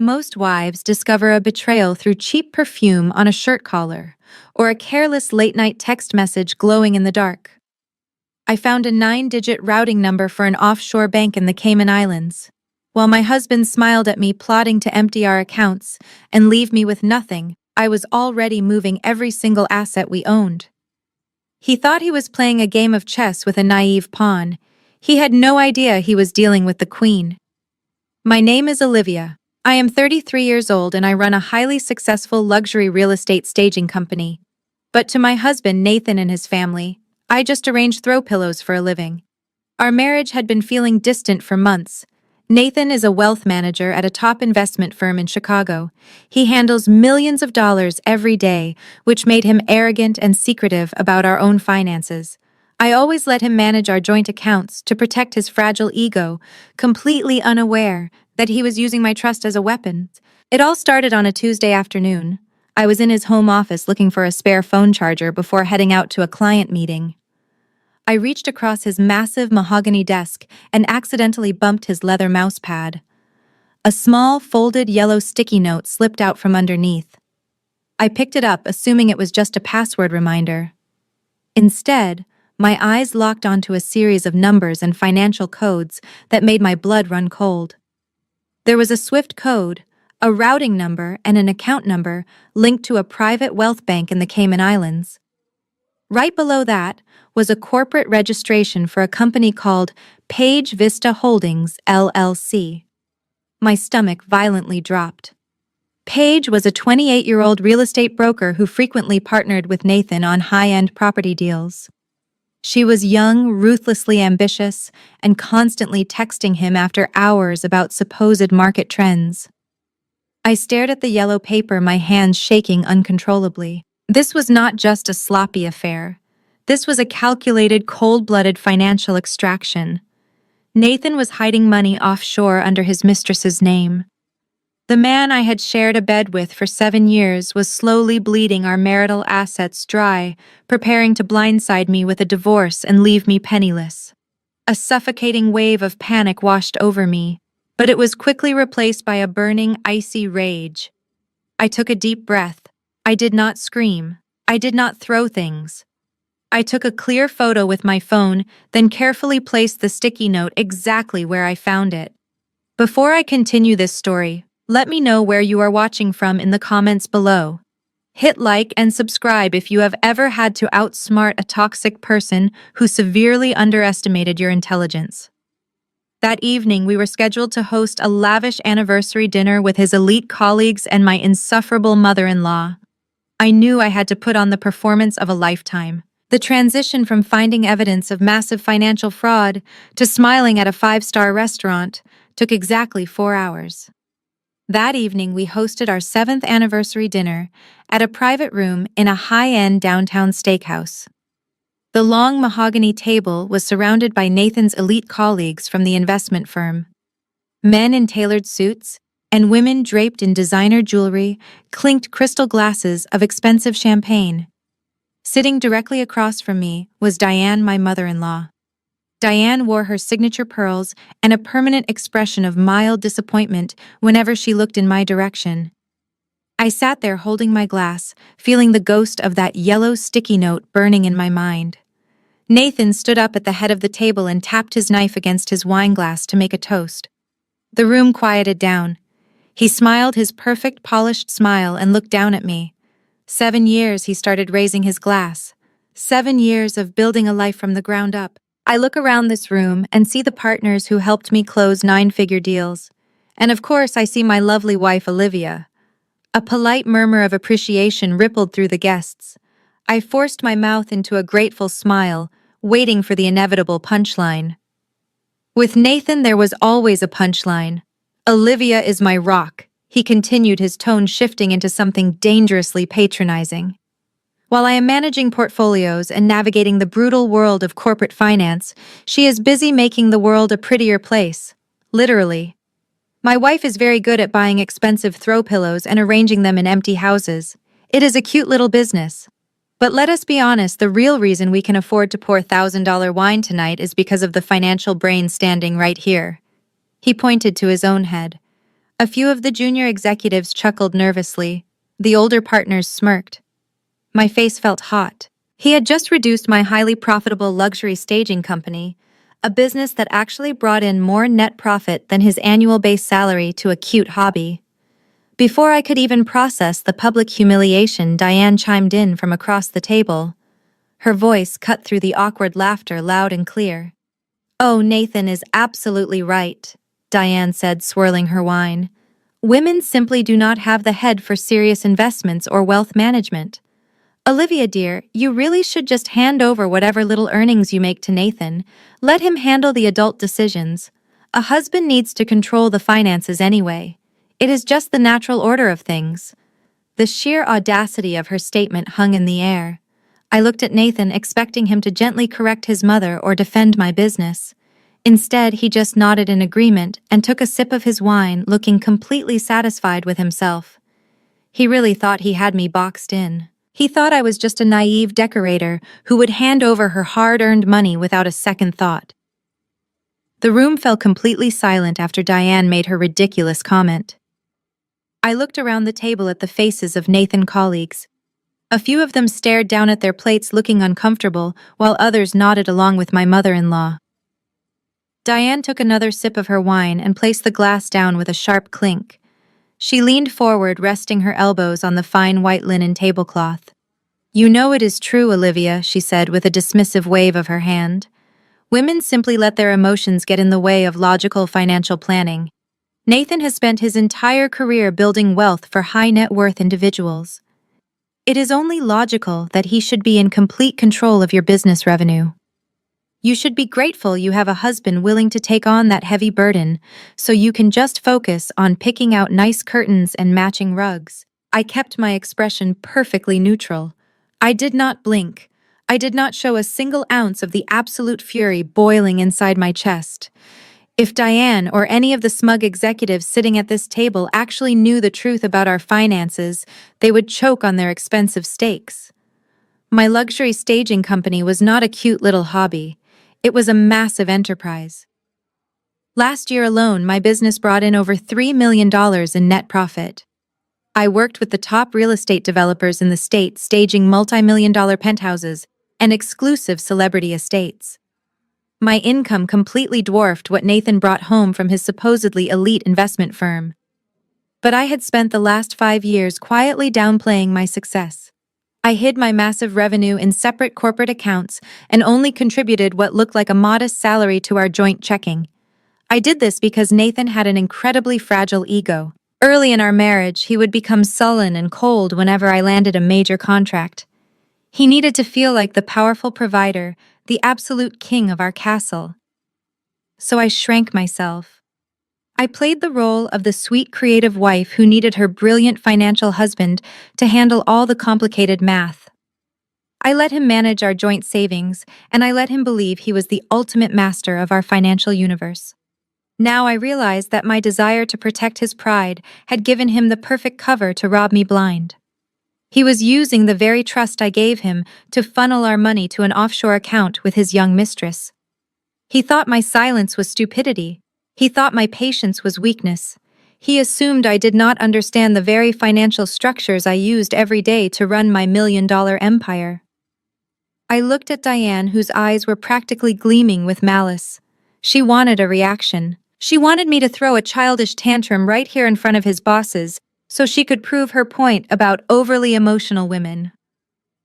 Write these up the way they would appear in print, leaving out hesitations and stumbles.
Most wives discover a betrayal through cheap perfume on a shirt collar, or a careless late-night text message glowing in the dark. I found a 9-digit routing number for an offshore bank in the Cayman Islands. While my husband smiled at me, plotting to empty our accounts and leave me with nothing, I was already moving every single asset we owned. He thought he was playing a game of chess with a naive pawn. He had no idea he was dealing with the queen. My name is Olivia. I am 33 years old and I run a highly successful luxury real estate staging company. But to my husband, Nathan, and his family, I just arrange throw pillows for a living. Our marriage had been feeling distant for months. Nathan is a wealth manager at a top investment firm in Chicago. He handles millions of dollars every day, which made him arrogant and secretive about our own finances. I always let him manage our joint accounts to protect his fragile ego, completely unaware that he was using my trust as a weapon. It all started on a Tuesday afternoon. I was in his home office looking for a spare phone charger before heading out to a client meeting. I reached across his massive mahogany desk and accidentally bumped his leather mouse pad. A small, folded yellow sticky note slipped out from underneath. I picked it up, assuming it was just a password reminder. Instead, my eyes locked onto a series of numbers and financial codes that made my blood run cold. There was a SWIFT code, a routing number, and an account number linked to a private wealth bank in the Cayman Islands. Right below that was a corporate registration for a company called Page Vista Holdings, LLC. My stomach violently dropped. Page was a 28-year-old real estate broker who frequently partnered with Nathan on high-end property deals. She was young, ruthlessly ambitious, and constantly texting him after hours about supposed market trends. I stared at the yellow paper, my hands shaking uncontrollably. This was not just a sloppy affair. This was a calculated, cold-blooded financial extraction. Nathan was hiding money offshore under his mistress's name. The man I had shared a bed with for 7 years was slowly bleeding our marital assets dry, preparing to blindside me with a divorce and leave me penniless. A suffocating wave of panic washed over me, but it was quickly replaced by a burning, icy rage. I took a deep breath. I did not scream. I did not throw things. I took a clear photo with my phone, then carefully placed the sticky note exactly where I found it. Before I continue this story, let me know where you are watching from in the comments below. Hit like and subscribe if you have ever had to outsmart a toxic person who severely underestimated your intelligence. That evening, we were scheduled to host a lavish anniversary dinner with his elite colleagues and my insufferable mother-in-law. I knew I had to put on the performance of a lifetime. The transition from finding evidence of massive financial fraud to smiling at a 5-star restaurant took exactly 4 hours. That evening, we hosted our 7th anniversary dinner at a private room in a high-end downtown steakhouse. The long mahogany table was surrounded by Nathan's elite colleagues from the investment firm. Men in tailored suits and women draped in designer jewelry clinked crystal glasses of expensive champagne. Sitting directly across from me was Diane, my mother-in-law. Diane wore her signature pearls and a permanent expression of mild disappointment whenever she looked in my direction. I sat there holding my glass, feeling the ghost of that yellow sticky note burning in my mind. Nathan stood up at the head of the table and tapped his knife against his wine glass to make a toast. The room quieted down. He smiled his perfect, polished smile and looked down at me. 7 years he started raising his glass. 7 years of building a life from the ground up. I look around this room and see the partners who helped me close 9-figure deals. And of course, I see my lovely wife, Olivia. A polite murmur of appreciation rippled through the guests. I forced my mouth into a grateful smile, waiting for the inevitable punchline. With Nathan, there was always a punchline. Olivia is my rock, he continued, his tone shifting into something dangerously patronizing. While I am managing portfolios and navigating the brutal world of corporate finance, she is busy making the world a prettier place. Literally. My wife is very good at buying expensive throw pillows and arranging them in empty houses. It is a cute little business. But let us be honest, the real reason we can afford to pour $1,000 wine tonight is because of the financial brain standing right here. He pointed to his own head. A few of the junior executives chuckled nervously. The older partners smirked. My face felt hot. He had just reduced my highly profitable luxury staging company, a business that actually brought in more net profit than his annual base salary, to a cute hobby. Before I could even process the public humiliation, Diane chimed in from across the table. Her voice cut through the awkward laughter loud and clear. "Oh, Nathan is absolutely right," Diane said, swirling her wine. "Women simply do not have the head for serious investments or wealth management. Olivia dear, you really should just hand over whatever little earnings you make to Nathan. Let him handle the adult decisions. A husband needs to control the finances anyway. It is just the natural order of things." The sheer audacity of her statement hung in the air. I looked at Nathan, expecting him to gently correct his mother or defend my business. Instead, he just nodded in agreement and took a sip of his wine, looking completely satisfied with himself. He really thought he had me boxed in. He thought I was just a naive decorator who would hand over her hard-earned money without a second thought. The room fell completely silent after Diane made her ridiculous comment. I looked around the table at the faces of Nathan's colleagues. A few of them stared down at their plates, looking uncomfortable, while others nodded along with my mother-in-law. Diane took another sip of her wine and placed the glass down with a sharp clink. She leaned forward, resting her elbows on the fine white linen tablecloth. "You know it is true, Olivia," she said with a dismissive wave of her hand. "Women simply let their emotions get in the way of logical financial planning. Nathan has spent his entire career building wealth for high-net-worth individuals. It is only logical that he should be in complete control of your business revenue. You should be grateful you have a husband willing to take on that heavy burden, so you can just focus on picking out nice curtains and matching rugs." I kept my expression perfectly neutral. I did not blink. I did not show a single ounce of the absolute fury boiling inside my chest. If Diane or any of the smug executives sitting at this table actually knew the truth about our finances, they would choke on their expensive steaks. My luxury staging company was not a cute little hobby. It was a massive enterprise. Last year alone, my business brought in over $3 million in net profit. I worked with the top real estate developers in the state, staging multi-million-dollar penthouses and exclusive celebrity estates. My income completely dwarfed what Nathan brought home from his supposedly elite investment firm. But I had spent the last 5 years quietly downplaying my success. I hid my massive revenue in separate corporate accounts and only contributed what looked like a modest salary to our joint checking. I did this because Nathan had an incredibly fragile ego. Early in our marriage, he would become sullen and cold whenever I landed a major contract. He needed to feel like the powerful provider, the absolute king of our castle. So I shrank myself. I played the role of the sweet creative wife who needed her brilliant financial husband to handle all the complicated math. I let him manage our joint savings, and I let him believe he was the ultimate master of our financial universe. Now I realized that my desire to protect his pride had given him the perfect cover to rob me blind. He was using the very trust I gave him to funnel our money to an offshore account with his young mistress. He thought my silence was stupidity. He thought my patience was weakness. He assumed I did not understand the very financial structures I used every day to run my million-dollar empire. I looked at Diane, whose eyes were practically gleaming with malice. She wanted a reaction. She wanted me to throw a childish tantrum right here in front of his bosses, so she could prove her point about overly emotional women.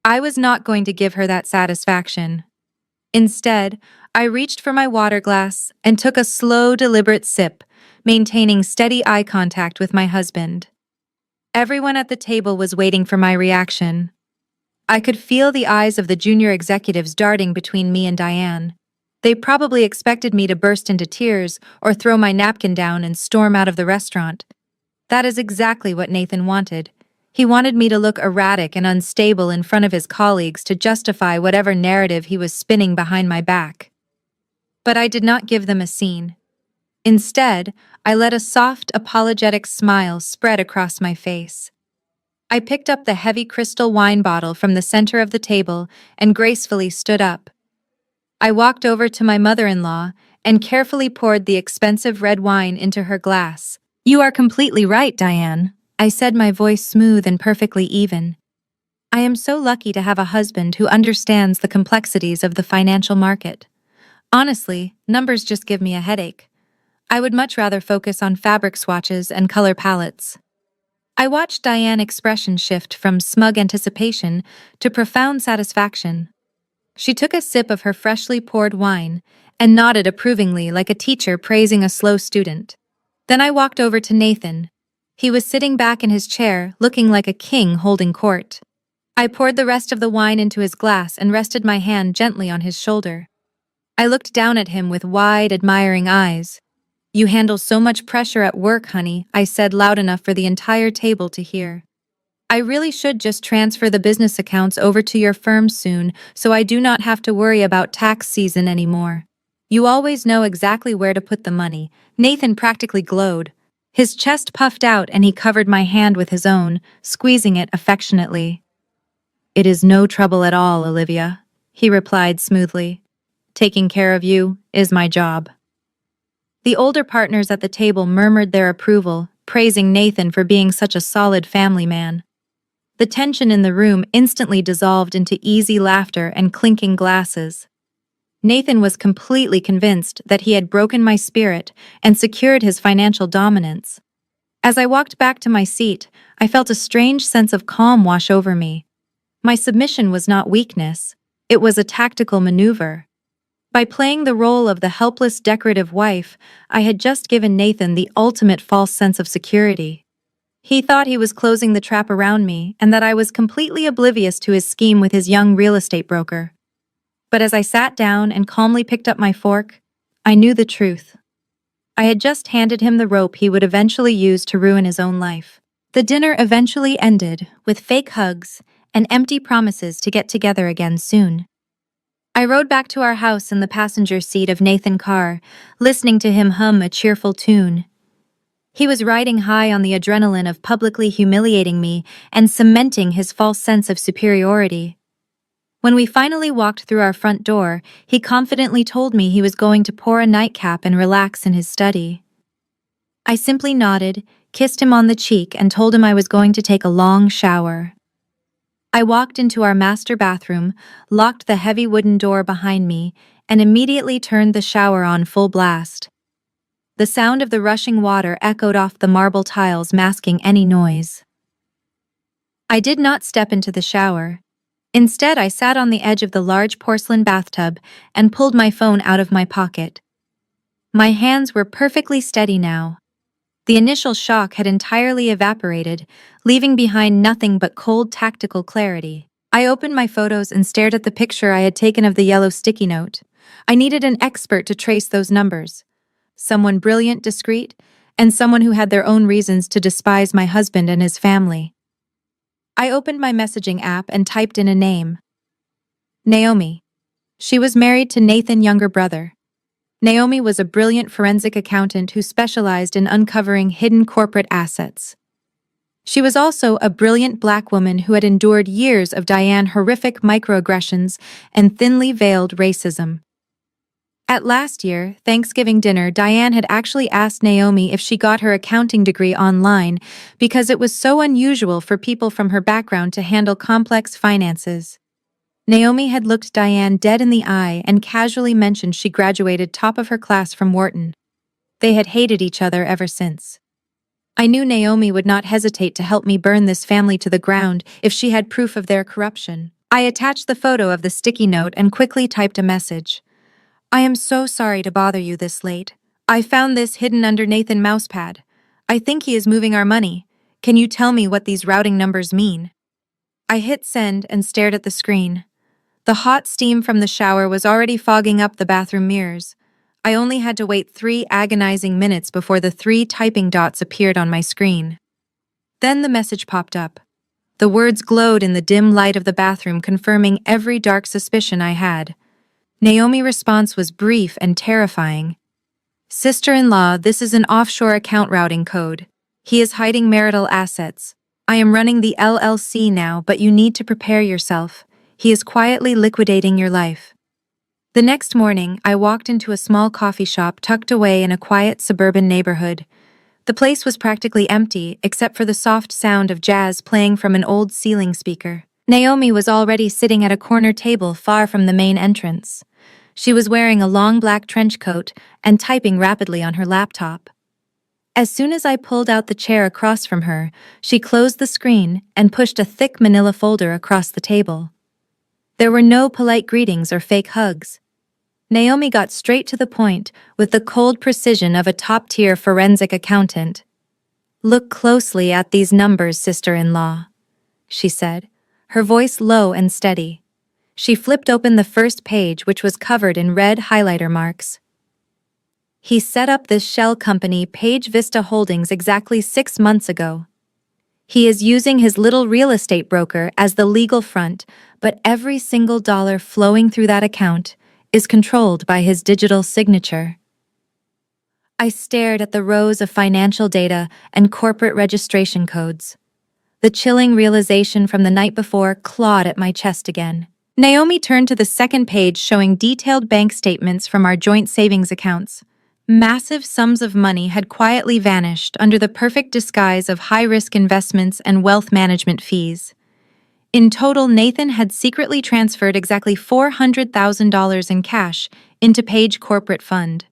I was not going to give her that satisfaction. Instead, I reached for my water glass and took a slow, deliberate sip, maintaining steady eye contact with my husband. Everyone at the table was waiting for my reaction. I could feel the eyes of the junior executives darting between me and Diane. They probably expected me to burst into tears or throw my napkin down and storm out of the restaurant. That is exactly what Nathan wanted. He wanted me to look erratic and unstable in front of his colleagues to justify whatever narrative he was spinning behind my back. But I did not give them a scene. Instead, I let a soft, apologetic smile spread across my face. I picked up the heavy crystal wine bottle from the center of the table and gracefully stood up. I walked over to my mother-in-law and carefully poured the expensive red wine into her glass. You are completely right, Diane, I said, my voice smooth and perfectly even. I am so lucky to have a husband who understands the complexities of the financial market. Honestly, numbers just give me a headache. I would much rather focus on fabric swatches and color palettes. I watched Diane's expression shift from smug anticipation to profound satisfaction. She took a sip of her freshly poured wine and nodded approvingly like a teacher praising a slow student. Then I walked over to Nathan. He was sitting back in his chair, looking like a king holding court. I poured the rest of the wine into his glass and rested my hand gently on his shoulder. I looked down at him with wide, admiring eyes. You handle so much pressure at work, honey, I said loud enough for the entire table to hear. I really should just transfer the business accounts over to your firm soon so I do not have to worry about tax season anymore. You always know exactly where to put the money. Nathan practically glowed. His chest puffed out and he covered my hand with his own, squeezing it affectionately. It is no trouble at all, Olivia, he replied smoothly. Taking care of you is my job. The older partners at the table murmured their approval, praising Nathan for being such a solid family man. The tension in the room instantly dissolved into easy laughter and clinking glasses. Nathan was completely convinced that he had broken my spirit and secured his financial dominance. As I walked back to my seat, I felt a strange sense of calm wash over me. My submission was not weakness, it was a tactical maneuver. By playing the role of the helpless decorative wife, I had just given Nathan the ultimate false sense of security. He thought he was closing the trap around me and that I was completely oblivious to his scheme with his young real estate broker. But as I sat down and calmly picked up my fork, I knew the truth. I had just handed him the rope he would eventually use to ruin his own life. The dinner eventually ended with fake hugs and empty promises to get together again soon. I rode back to our house in the passenger seat of Nathan's car, listening to him hum a cheerful tune. He was riding high on the adrenaline of publicly humiliating me and cementing his false sense of superiority. When we finally walked through our front door, he confidently told me he was going to pour a nightcap and relax in his study. I simply nodded, kissed him on the cheek, and told him I was going to take a long shower. I walked into our master bathroom, locked the heavy wooden door behind me, and immediately turned the shower on full blast. The sound of the rushing water echoed off the marble tiles, masking any noise. I did not step into the shower. Instead, I sat on the edge of the large porcelain bathtub and pulled my phone out of my pocket. My hands were perfectly steady now. The initial shock had entirely evaporated, leaving behind nothing but cold tactical clarity. I opened my photos and stared at the picture I had taken of the yellow sticky note. I needed an expert to trace those numbers. Someone brilliant, discreet, and someone who had their own reasons to despise my husband and his family. I opened my messaging app and typed in a name. Naomi. She was married to Nathan's younger brother. Naomi was a brilliant forensic accountant who specialized in uncovering hidden corporate assets. She was also a brilliant black woman who had endured years of Diane's horrific microaggressions and thinly veiled racism. At last year's Thanksgiving dinner, Diane had actually asked Naomi if she got her accounting degree online because it was so unusual for people from her background to handle complex finances. Naomi had looked Diane dead in the eye and casually mentioned she graduated top of her class from Wharton. They had hated each other ever since. I knew Naomi would not hesitate to help me burn this family to the ground if she had proof of their corruption. I attached the photo of the sticky note and quickly typed a message. I am so sorry to bother you this late. I found this hidden under Nathan's mousepad. I think he is moving our money. Can you tell me what these routing numbers mean? I hit send and stared at the screen. The hot steam from the shower was already fogging up the bathroom mirrors. I only had to wait 3 agonizing minutes before the 3 typing dots appeared on my screen. Then the message popped up. The words glowed in the dim light of the bathroom, confirming every dark suspicion I had. Naomi's response was brief and terrifying. Sister-in-law, this is an offshore account routing code. He is hiding marital assets. I am running the LLC now, but you need to prepare yourself. He is quietly liquidating your life. The next morning, I walked into a small coffee shop tucked away in a quiet suburban neighborhood. The place was practically empty, except for the soft sound of jazz playing from an old ceiling speaker. Naomi was already sitting at a corner table far from the main entrance. She was wearing a long black trench coat and typing rapidly on her laptop. As soon as I pulled out the chair across from her, she closed the screen and pushed a thick manila folder across the table. There were no polite greetings or fake hugs. Naomi got straight to the point with the cold precision of a top-tier forensic accountant. "Look closely at these numbers, sister-in-law," she said, her voice low and steady. She flipped open the first page, which was covered in red highlighter marks. "He set up this shell company, Page Vista Holdings, exactly 6 months ago. He is using his little real estate broker as the legal front, but every single dollar flowing through that account is controlled by his digital signature." I stared at the rows of financial data and corporate registration codes. The chilling realization from the night before clawed at my chest again. Naomi turned to the second page showing detailed bank statements from our joint savings accounts. Massive sums of money had quietly vanished under the perfect disguise of high-risk investments and wealth management fees. In total, Nathan had secretly transferred exactly $400,000 in cash into Page Corporate Fund.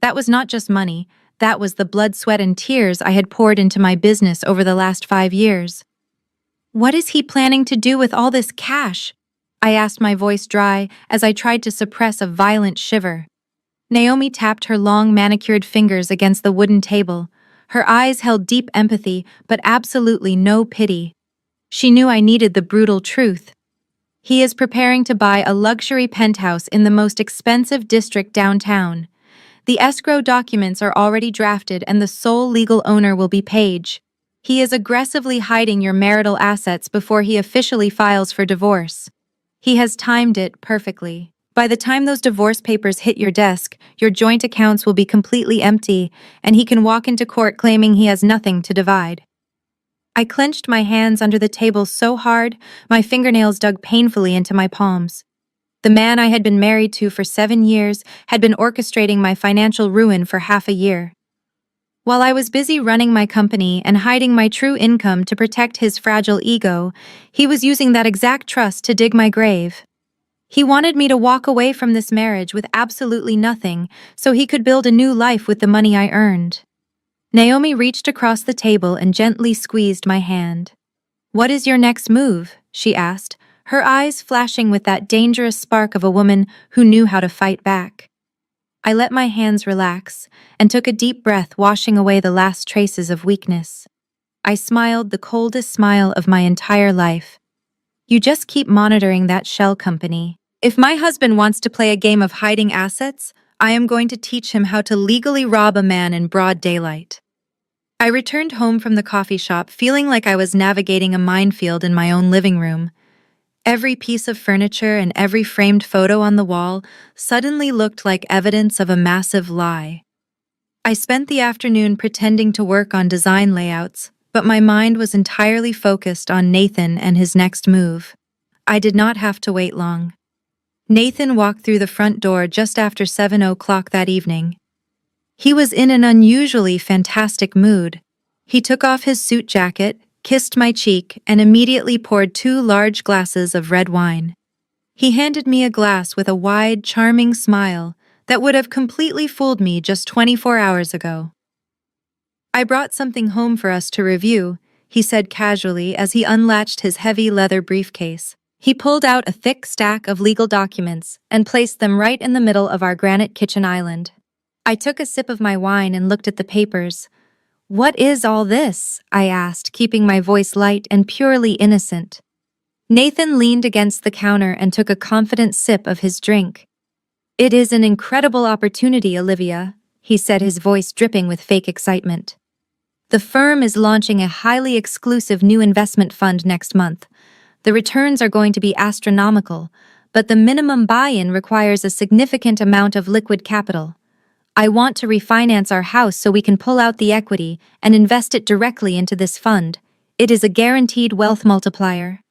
That was not just money, that was the blood, sweat, and tears I had poured into my business over the last 5 years. "What is he planning to do with all this cash?" I asked, my voice dry as I tried to suppress a violent shiver. Naomi tapped her long manicured fingers against the wooden table. Her eyes held deep empathy, but absolutely no pity. She knew I needed the brutal truth. "He is preparing to buy a luxury penthouse in the most expensive district downtown. The escrow documents are already drafted and the sole legal owner will be Page. He is aggressively hiding your marital assets before he officially files for divorce. He has timed it perfectly. By the time those divorce papers hit your desk, your joint accounts will be completely empty, and he can walk into court claiming he has nothing to divide." I clenched my hands under the table so hard, my fingernails dug painfully into my palms. The man I had been married to for 7 years had been orchestrating my financial ruin for half a year. While I was busy running my company and hiding my true income to protect his fragile ego, he was using that exact trust to dig my grave. He wanted me to walk away from this marriage with absolutely nothing so he could build a new life with the money I earned. Naomi reached across the table and gently squeezed my hand. "What is your next move?" she asked, her eyes flashing with that dangerous spark of a woman who knew how to fight back. I let my hands relax and took a deep breath, washing away the last traces of weakness. I smiled the coldest smile of my entire life. "You just keep monitoring that shell company. If my husband wants to play a game of hiding assets, I am going to teach him how to legally rob a man in broad daylight." I returned home from the coffee shop feeling like I was navigating a minefield in my own living room. Every piece of furniture and every framed photo on the wall suddenly looked like evidence of a massive lie. I spent the afternoon pretending to work on design layouts, but my mind was entirely focused on Nathan and his next move. I did not have to wait long. Nathan walked through the front door just after 7 o'clock that evening. He was in an unusually fantastic mood. He took off his suit jacket, kissed my cheek, and immediately poured 2 large glasses of red wine. He handed me a glass with a wide, charming smile that would have completely fooled me just 24 hours ago. "I brought something home for us to review," he said casually as he unlatched his heavy leather briefcase. He pulled out a thick stack of legal documents and placed them right in the middle of our granite kitchen island. I took a sip of my wine and looked at the papers. "What is all this?" I asked, keeping my voice light and purely innocent. Nathan leaned against the counter and took a confident sip of his drink. "It is an incredible opportunity, Olivia," he said, his voice dripping with fake excitement. "The firm is launching a highly exclusive new investment fund next month. The returns are going to be astronomical, but the minimum buy-in requires a significant amount of liquid capital. I want to refinance our house so we can pull out the equity and invest it directly into this fund. It is a guaranteed wealth multiplier."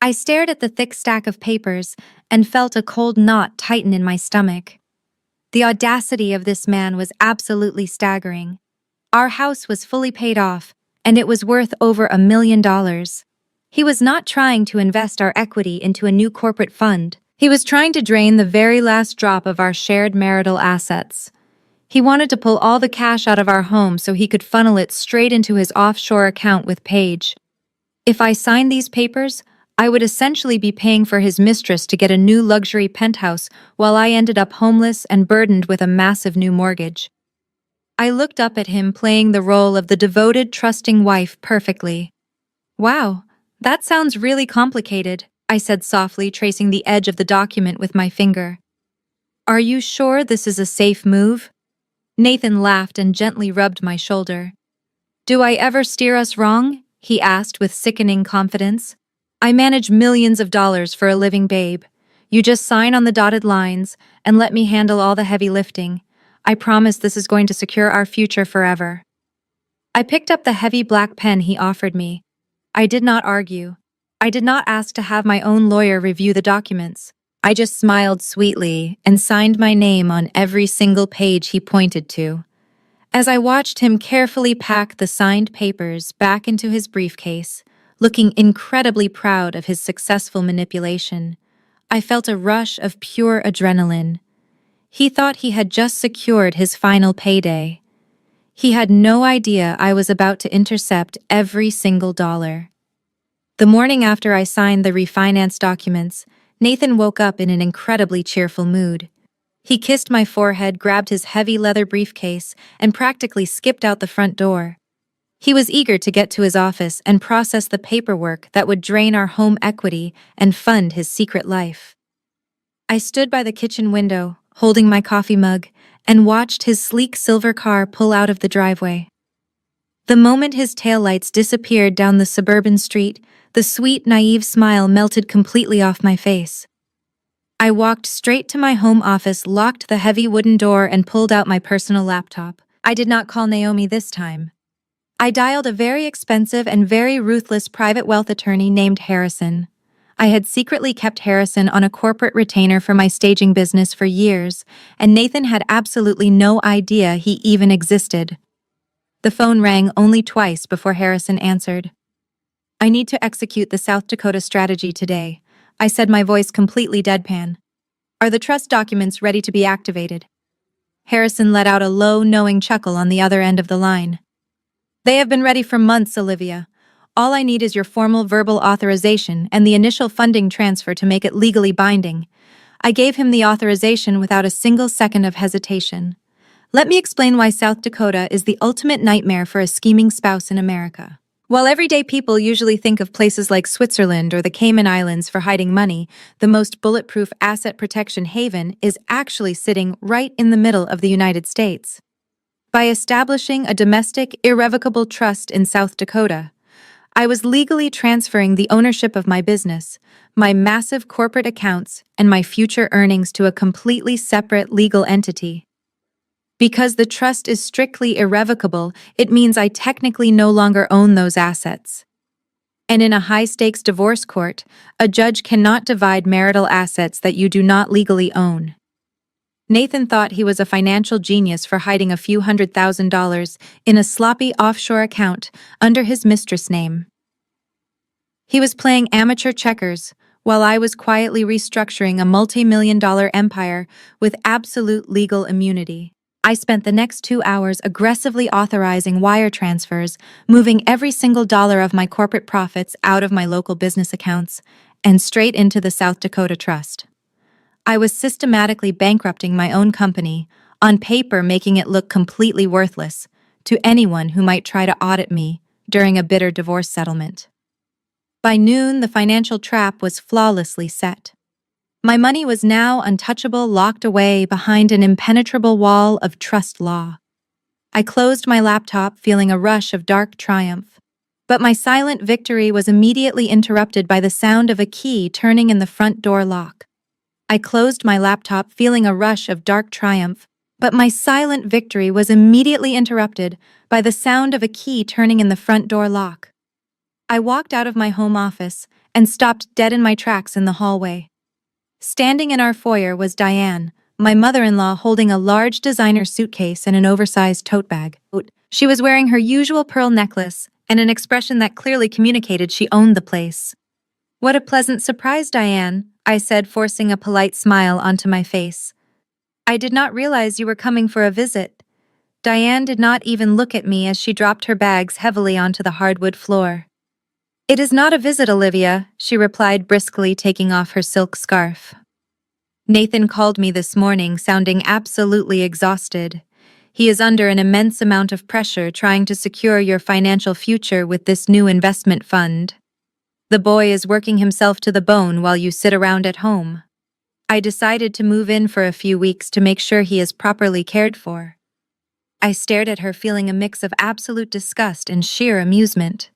I stared at the thick stack of papers and felt a cold knot tighten in my stomach. The audacity of this man was absolutely staggering. Our house was fully paid off, and it was worth over $1 million. He was not trying to invest our equity into a new corporate fund. He was trying to drain the very last drop of our shared marital assets. He wanted to pull all the cash out of our home so he could funnel it straight into his offshore account with Paige. If I signed these papers, I would essentially be paying for his mistress to get a new luxury penthouse while I ended up homeless and burdened with a massive new mortgage. I looked up at him playing the role of the devoted, trusting wife perfectly. "Wow, that sounds really complicated," I said softly, tracing the edge of the document with my finger. "Are you sure this is a safe move?" Nathan laughed and gently rubbed my shoulder. "Do I ever steer us wrong?" he asked with sickening confidence. "I manage millions of dollars for a living, babe. You just sign on the dotted lines and let me handle all the heavy lifting. I promise this is going to secure our future forever." I picked up the heavy black pen he offered me. I did not argue. I did not ask to have my own lawyer review the documents. I just smiled sweetly and signed my name on every single page he pointed to. As I watched him carefully pack the signed papers back into his briefcase, looking incredibly proud of his successful manipulation, I felt a rush of pure adrenaline. He thought he had just secured his final payday. He had no idea I was about to intercept every single dollar. The morning after I signed the refinance documents, Nathan woke up in an incredibly cheerful mood. He kissed my forehead, grabbed his heavy leather briefcase, and practically skipped out the front door. He was eager to get to his office and process the paperwork that would drain our home equity and fund his secret life. I stood by the kitchen window, holding my coffee mug, and watched his sleek silver car pull out of the driveway. The moment his taillights disappeared down the suburban street, the sweet, naive smile melted completely off my face. I walked straight to my home office, locked the heavy wooden door, and pulled out my personal laptop. I did not call Naomi this time. I dialed a very expensive and very ruthless private wealth attorney named Harrison. I had secretly kept Harrison on a corporate retainer for my staging business for years, and Nathan had absolutely no idea he even existed. The phone rang only twice before Harrison answered. "I need to execute the South Dakota strategy today," I said, my voice completely deadpan. "Are the trust documents ready to be activated?" Harrison let out a low, knowing chuckle on the other end of the line. "They have been ready for months, Olivia. All I need is your formal verbal authorization and the initial funding transfer to make it legally binding." I gave him the authorization without a single second of hesitation. Let me explain why South Dakota is the ultimate nightmare for a scheming spouse in America. While everyday people usually think of places like Switzerland or the Cayman Islands for hiding money, the most bulletproof asset protection haven is actually sitting right in the middle of the United States. By establishing a domestic, irrevocable trust in South Dakota, I was legally transferring the ownership of my business, my massive corporate accounts, and my future earnings to a completely separate legal entity. Because the trust is strictly irrevocable, it means I technically no longer own those assets. And in a high-stakes divorce court, a judge cannot divide marital assets that you do not legally own. Nathan thought he was a financial genius for hiding a few $100,000 in a sloppy offshore account under his mistress' name. He was playing amateur checkers, while I was quietly restructuring a multi-million-dollar empire with absolute legal immunity. I spent the next 2 hours aggressively authorizing wire transfers, moving every single dollar of my corporate profits out of my local business accounts and straight into the South Dakota Trust. I was systematically bankrupting my own company, on paper making it look completely worthless to anyone who might try to audit me during a bitter divorce settlement. By noon, the financial trap was flawlessly set. My money was now untouchable, locked away behind an impenetrable wall of trust law. I closed my laptop, feeling a rush of dark triumph. But my silent victory was immediately interrupted by the sound of a key turning in the front door lock. I closed my laptop, feeling a rush of dark triumph, but my silent victory was immediately interrupted by the sound of a key turning in the front door lock. I walked out of my home office and stopped dead in my tracks in the hallway. Standing in our foyer was Diane, my mother-in-law, holding a large designer suitcase and an oversized tote bag. She was wearing her usual pearl necklace and an expression that clearly communicated she owned the place. "What a pleasant surprise, Diane," I said, forcing a polite smile onto my face. "I did not realize you were coming for a visit." Diane did not even look at me as she dropped her bags heavily onto the hardwood floor. "It is not a visit, Olivia," she replied briskly, taking off her silk scarf. "Nathan called me this morning, sounding absolutely exhausted. He is under an immense amount of pressure trying to secure your financial future with this new investment fund. The boy is working himself to the bone while you sit around at home. I decided to move in for a few weeks to make sure he is properly cared for." I stared at her, feeling a mix of absolute disgust and sheer amusement.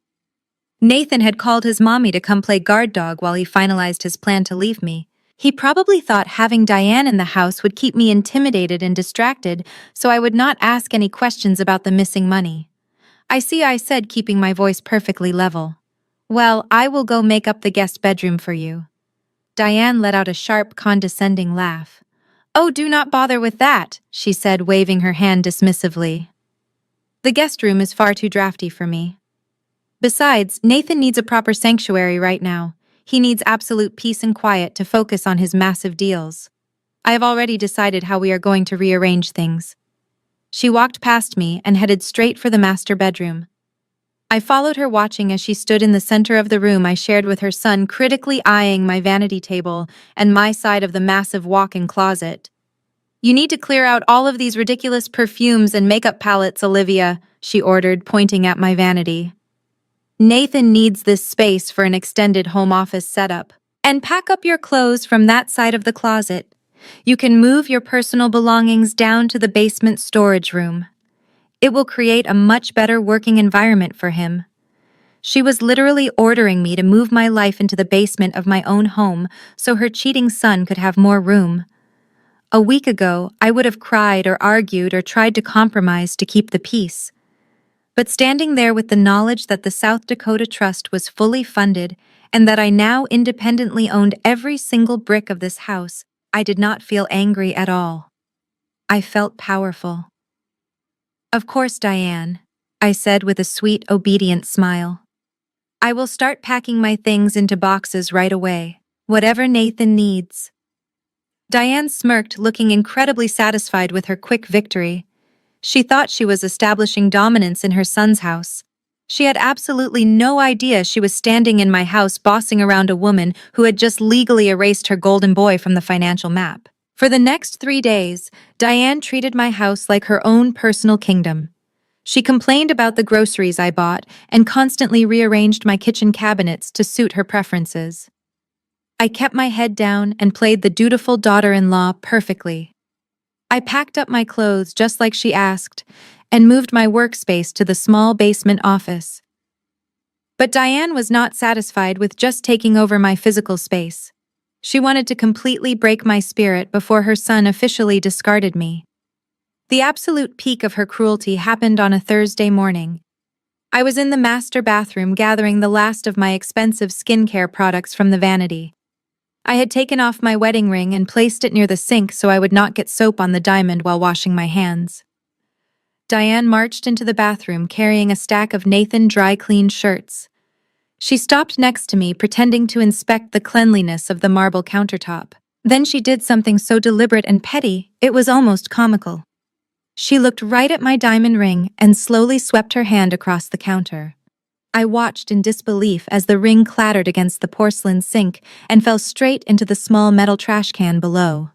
Nathan had called his mommy to come play guard dog while he finalized his plan to leave me. He probably thought having Diane in the house would keep me intimidated and distracted, so I would not ask any questions about the missing money. "I see," I said, keeping my voice perfectly level. "Well, I will go make up the guest bedroom for you." Diane let out a sharp, condescending laugh. "Oh, do not bother with that," she said, waving her hand dismissively. "The guest room is far too drafty for me. Besides, Nathan needs a proper sanctuary right now. He needs absolute peace and quiet to focus on his massive deals. I have already decided how we are going to rearrange things." She walked past me and headed straight for the master bedroom. I followed her, watching as she stood in the center of the room I shared with her son, critically eyeing my vanity table and my side of the massive walk-in closet. "You need to clear out all of these ridiculous perfumes and makeup palettes, Olivia," she ordered, pointing at my vanity. "Nathan needs this space for an extended home office setup. And pack up your clothes from that side of the closet. You can move your personal belongings down to the basement storage room. It will create a much better working environment for him." She was literally ordering me to move my life into the basement of my own home so her cheating son could have more room. A week ago, I would have cried or argued or tried to compromise to keep the peace. But standing there with the knowledge that the South Dakota Trust was fully funded and that I now independently owned every single brick of this house, I did not feel angry at all. I felt powerful. "Of course, Diane," I said with a sweet, obedient smile. "I will start packing my things into boxes right away, whatever Nathan needs." Diane smirked, looking incredibly satisfied with her quick victory. She thought she was establishing dominance in her son's house. She had absolutely no idea she was standing in my house bossing around a woman who had just legally erased her golden boy from the financial map. For the next 3 days, Diane treated my house like her own personal kingdom. She complained about the groceries I bought and constantly rearranged my kitchen cabinets to suit her preferences. I kept my head down and played the dutiful daughter-in-law perfectly. I packed up my clothes just like she asked and moved my workspace to the small basement office. But Diane was not satisfied with just taking over my physical space. She wanted to completely break my spirit before her son officially discarded me. The absolute peak of her cruelty happened on a Thursday morning. I was in the master bathroom gathering the last of my expensive skincare products from the vanity. I had taken off my wedding ring and placed it near the sink so I would not get soap on the diamond while washing my hands. Diane marched into the bathroom carrying a stack of Nathan dry-cleaned shirts. She stopped next to me, pretending to inspect the cleanliness of the marble countertop. Then she did something so deliberate and petty, it was almost comical. She looked right at my diamond ring and slowly swept her hand across the counter. I watched in disbelief as the ring clattered against the porcelain sink and fell straight into the small metal trash can below.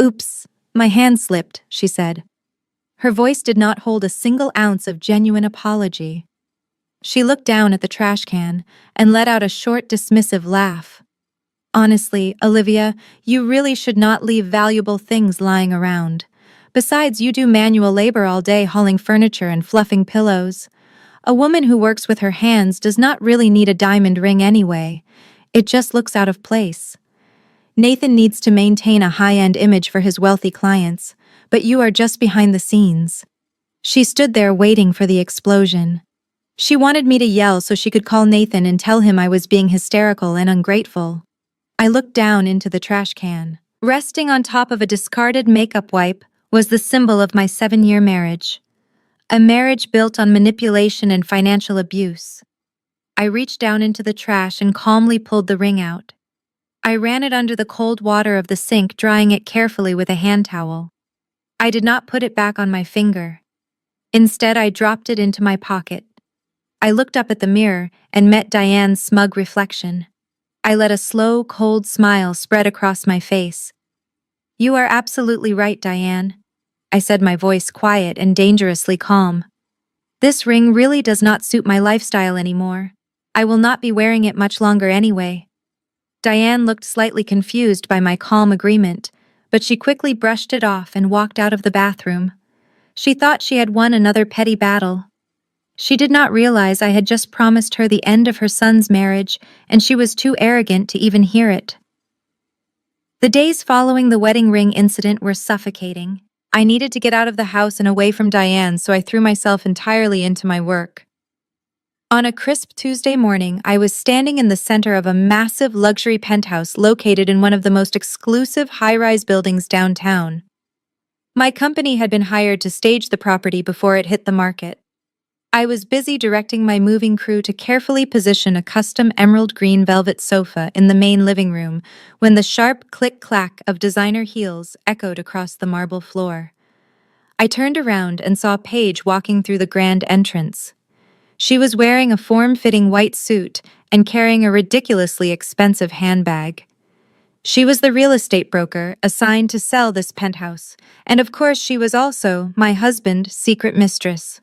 "Oops, my hand slipped," she said. Her voice did not hold a single ounce of genuine apology. She looked down at the trash can and let out a short, dismissive laugh. "Honestly, Olivia, you really should not leave valuable things lying around. Besides, you do manual labor all day hauling furniture and fluffing pillows. A woman who works with her hands does not really need a diamond ring anyway. It just looks out of place. Nathan needs to maintain a high-end image for his wealthy clients, but you are just behind the scenes." She stood there waiting for the explosion. She wanted me to yell so she could call Nathan and tell him I was being hysterical and ungrateful. I looked down into the trash can. Resting on top of a discarded makeup wipe was the symbol of my 7-year marriage. A marriage built on manipulation and financial abuse. I reached down into the trash and calmly pulled the ring out. I ran it under the cold water of the sink, drying it carefully with a hand towel. I did not put it back on my finger. Instead, I dropped it into my pocket. I looked up at the mirror and met Diane's smug reflection. I let a slow, cold smile spread across my face. "You are absolutely right, Diane," I said, my voice quiet and dangerously calm. "This ring really does not suit my lifestyle anymore. I will not be wearing it much longer anyway." Diane looked slightly confused by my calm agreement, but she quickly brushed it off and walked out of the bathroom. She thought she had won another petty battle. She did not realize I had just promised her the end of her son's marriage, and she was too arrogant to even hear it. The days following the wedding ring incident were suffocating. I needed to get out of the house and away from Diane, so I threw myself entirely into my work. On a crisp Tuesday morning, I was standing in the center of a massive luxury penthouse located in one of the most exclusive high-rise buildings downtown. My company had been hired to stage the property before it hit the market. I was busy directing my moving crew to carefully position a custom emerald green velvet sofa in the main living room when the sharp click-clack of designer heels echoed across the marble floor. I turned around and saw Paige walking through the grand entrance. She was wearing a form-fitting white suit and carrying a ridiculously expensive handbag. She was the real estate broker assigned to sell this penthouse, and of course she was also my husband's secret mistress.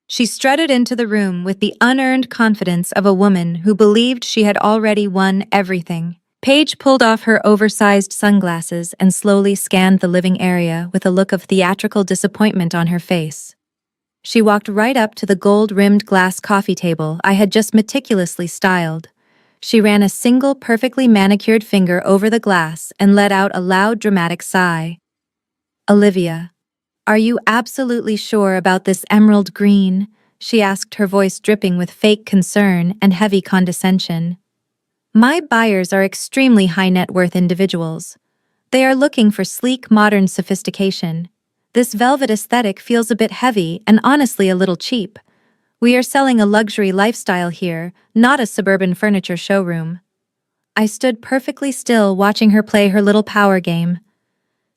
She strutted into the room with the unearned confidence of a woman who believed she had already won everything. Paige pulled off her oversized sunglasses and slowly scanned the living area with a look of theatrical disappointment on her face. She walked right up to the gold-rimmed glass coffee table I had just meticulously styled. She ran a single perfectly manicured finger over the glass and let out a loud, dramatic sigh. "Olivia, are you absolutely sure about this emerald green?" she asked, her voice dripping with fake concern and heavy condescension. "My buyers are extremely high-net-worth individuals. They are looking for sleek, modern sophistication. This velvet aesthetic feels a bit heavy and honestly a little cheap. We are selling a luxury lifestyle here, not a suburban furniture showroom." I stood perfectly still, watching her play her little power game.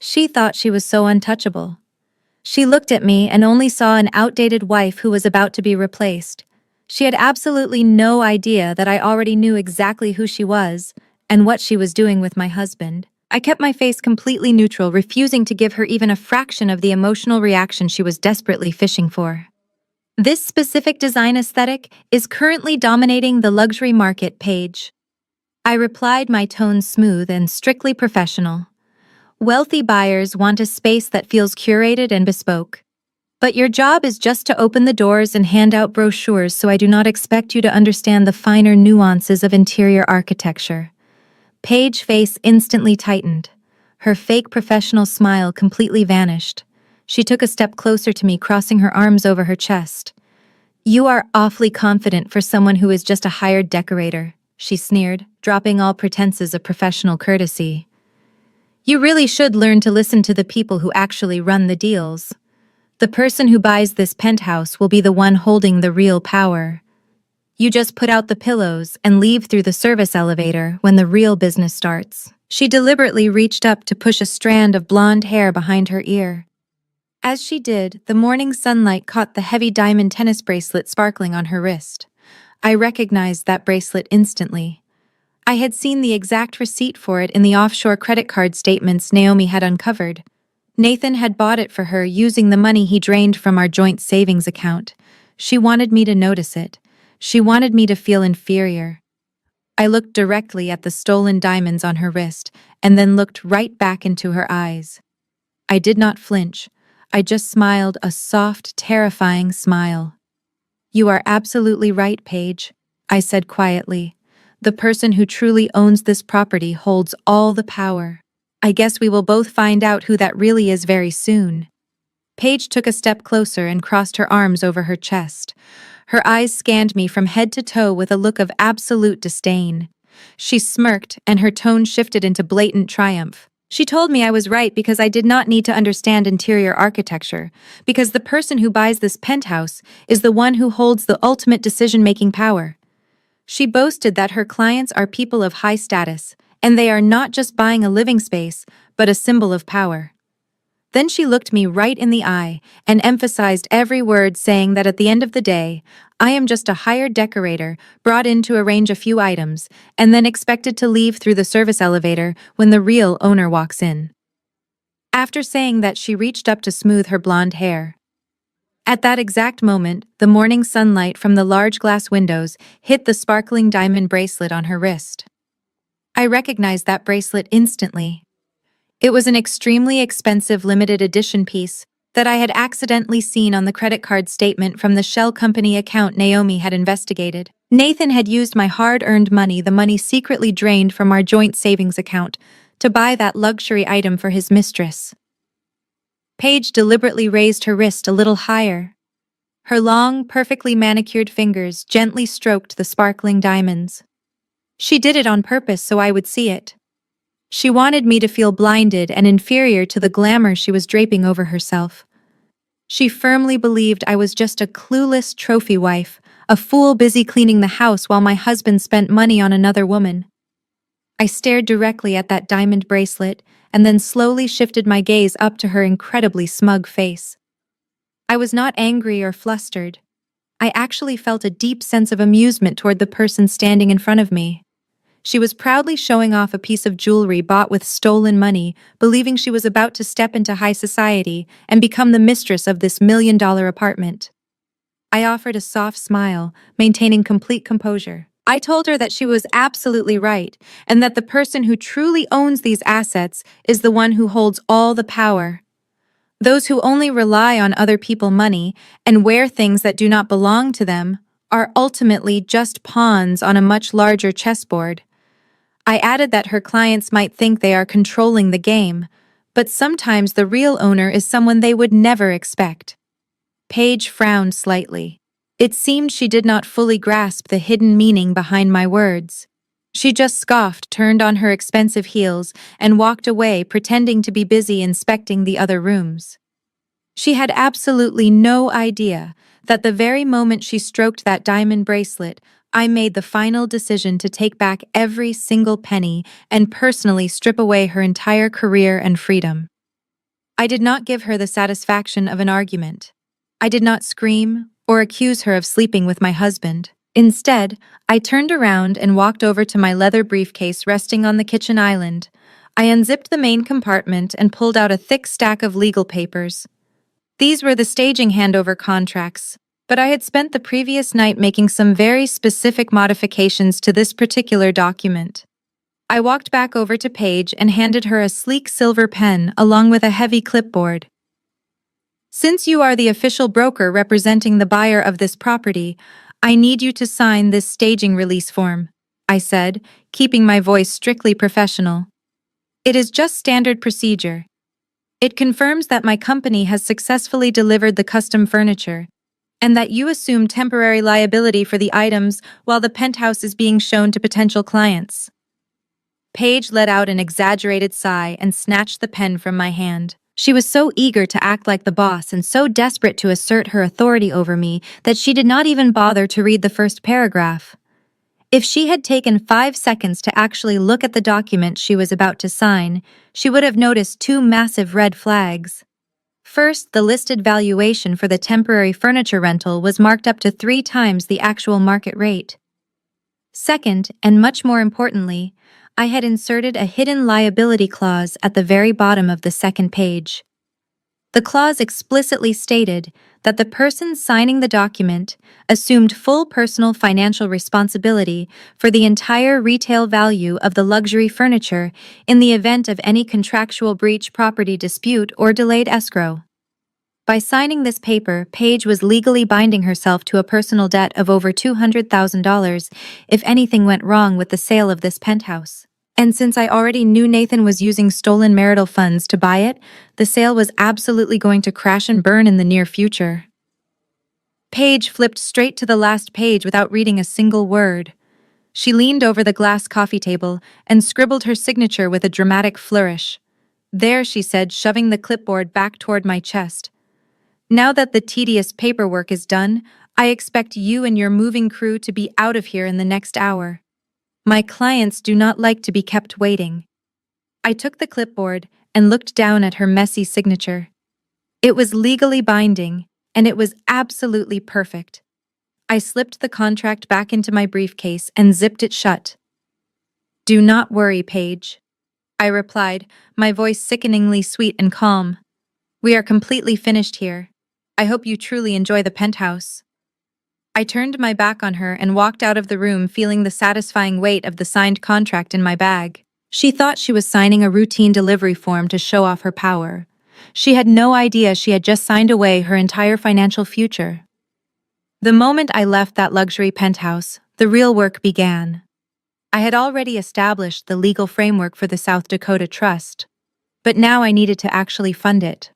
She thought she was so untouchable. She looked at me and only saw an outdated wife who was about to be replaced. She had absolutely no idea that I already knew exactly who she was and what she was doing with my husband. I kept my face completely neutral, refusing to give her even a fraction of the emotional reaction she was desperately fishing for. "This specific design aesthetic is currently dominating the luxury market, Paige," I replied, my tone smooth and strictly professional. "Wealthy buyers want a space that feels curated and bespoke. But your job is just to open the doors and hand out brochures, so I do not expect you to understand the finer nuances of interior architecture." Paige's face instantly tightened. Her fake professional smile completely vanished. She took a step closer to me, crossing her arms over her chest. "You are awfully confident for someone who is just a hired decorator," she sneered, dropping all pretenses of professional courtesy. "You really should learn to listen to the people who actually run the deals. The person who buys this penthouse will be the one holding the real power. You just put out the pillows and leave through the service elevator when the real business starts." She deliberately reached up to push a strand of blonde hair behind her ear. As she did, the morning sunlight caught the heavy diamond tennis bracelet sparkling on her wrist. I recognized that bracelet instantly. I had seen the exact receipt for it in the offshore credit card statements Naomi had uncovered. Nathan had bought it for her using the money he drained from our joint savings account. She wanted me to notice it. She wanted me to feel inferior. I looked directly at the stolen diamonds on her wrist and then looked right back into her eyes. I did not flinch. I just smiled, a soft, terrifying smile. "You are absolutely right, Paige," I said quietly. "The person who truly owns this property holds all the power. I guess we will both find out who that really is very soon." Paige took a step closer and crossed her arms over her chest. Her eyes scanned me from head to toe with a look of absolute disdain. She smirked, and her tone shifted into blatant triumph. She told me I was right because I did not need to understand interior architecture, because the person who buys this penthouse is the one who holds the ultimate decision-making power. She boasted that her clients are people of high status, and they are not just buying a living space, but a symbol of power. Then she looked me right in the eye and emphasized every word, saying that at the end of the day, I am just a hired decorator brought in to arrange a few items and then expected to leave through the service elevator when the real owner walks in. After saying that, she reached up to smooth her blonde hair. At that exact moment, the morning sunlight from the large glass windows hit the sparkling diamond bracelet on her wrist. I recognized that bracelet instantly. It was an extremely expensive limited edition piece that I had accidentally seen on the credit card statement from the shell company account Naomi had investigated. Nathan had used my hard-earned money, the money secretly drained from our joint savings account, to buy that luxury item for his mistress. Paige deliberately raised her wrist a little higher. Her long, perfectly manicured fingers gently stroked the sparkling diamonds. She did it on purpose so I would see it. She wanted me to feel blinded and inferior to the glamour she was draping over herself. She firmly believed I was just a clueless trophy wife, a fool busy cleaning the house while my husband spent money on another woman. I stared directly at that diamond bracelet and then slowly shifted my gaze up to her incredibly smug face. I was not angry or flustered. I actually felt a deep sense of amusement toward the person standing in front of me. She was proudly showing off a piece of jewelry bought with stolen money, believing she was about to step into high society and become the mistress of this $1 million apartment. I offered a soft smile, maintaining complete composure. I told her that she was absolutely right, and that the person who truly owns these assets is the one who holds all the power. Those who only rely on other people's money and wear things that do not belong to them are ultimately just pawns on a much larger chessboard. I added that her clients might think they are controlling the game, but sometimes the real owner is someone they would never expect. Paige frowned slightly. It seemed she did not fully grasp the hidden meaning behind my words. She just scoffed, turned on her expensive heels, and walked away, pretending to be busy inspecting the other rooms. She had absolutely no idea that the very moment she stroked that diamond bracelet, I made the final decision to take back every single penny and personally strip away her entire career and freedom. I did not give her the satisfaction of an argument. I did not scream or accuse her of sleeping with my husband. Instead, I turned around and walked over to my leather briefcase resting on the kitchen island. I unzipped the main compartment and pulled out a thick stack of legal papers. These were the staging handover contracts, but I had spent the previous night making some very specific modifications to this particular document. I walked back over to Paige and handed her a sleek silver pen along with a heavy clipboard. Since you are the official broker representing the buyer of this property, I need you to sign this staging release form, I said, keeping my voice strictly professional. It is just standard procedure. It confirms that my company has successfully delivered the custom furniture, and that you assume temporary liability for the items while the penthouse is being shown to potential clients. Paige let out an exaggerated sigh and snatched the pen from my hand. She was so eager to act like the boss and so desperate to assert her authority over me that she did not even bother to read the first paragraph. If she had taken 5 seconds to actually look at the document she was about to sign, she would have noticed 2 massive red flags. First, the listed valuation for the temporary furniture rental was marked up to 3 times the actual market rate. Second, and much more importantly, I had inserted a hidden liability clause at the very bottom of the second page. The clause explicitly stated that the person signing the document assumed full personal financial responsibility for the entire retail value of the luxury furniture in the event of any contractual breach, property dispute, or delayed escrow. By signing this paper, Paige was legally binding herself to a personal debt of over $200,000 if anything went wrong with the sale of this penthouse. And since I already knew Nathan was using stolen marital funds to buy it, the sale was absolutely going to crash and burn in the near future. Paige flipped straight to the last page without reading a single word. She leaned over the glass coffee table and scribbled her signature with a dramatic flourish. There, she said, shoving the clipboard back toward my chest. Now that the tedious paperwork is done, I expect you and your moving crew to be out of here in the next hour. My clients do not like to be kept waiting. I took the clipboard and looked down at her messy signature. It was legally binding, and it was absolutely perfect. I slipped the contract back into my briefcase and zipped it shut. "Do not worry, Paige," I replied, my voice sickeningly sweet and calm. "We are completely finished here. I hope you truly enjoy the penthouse." I turned my back on her and walked out of the room feeling the satisfying weight of the signed contract in my bag. She thought she was signing a routine delivery form to show off her power. She had no idea she had just signed away her entire financial future. The moment I left that luxury penthouse, the real work began. I had already established the legal framework for the South Dakota Trust, but now I needed to actually fund it.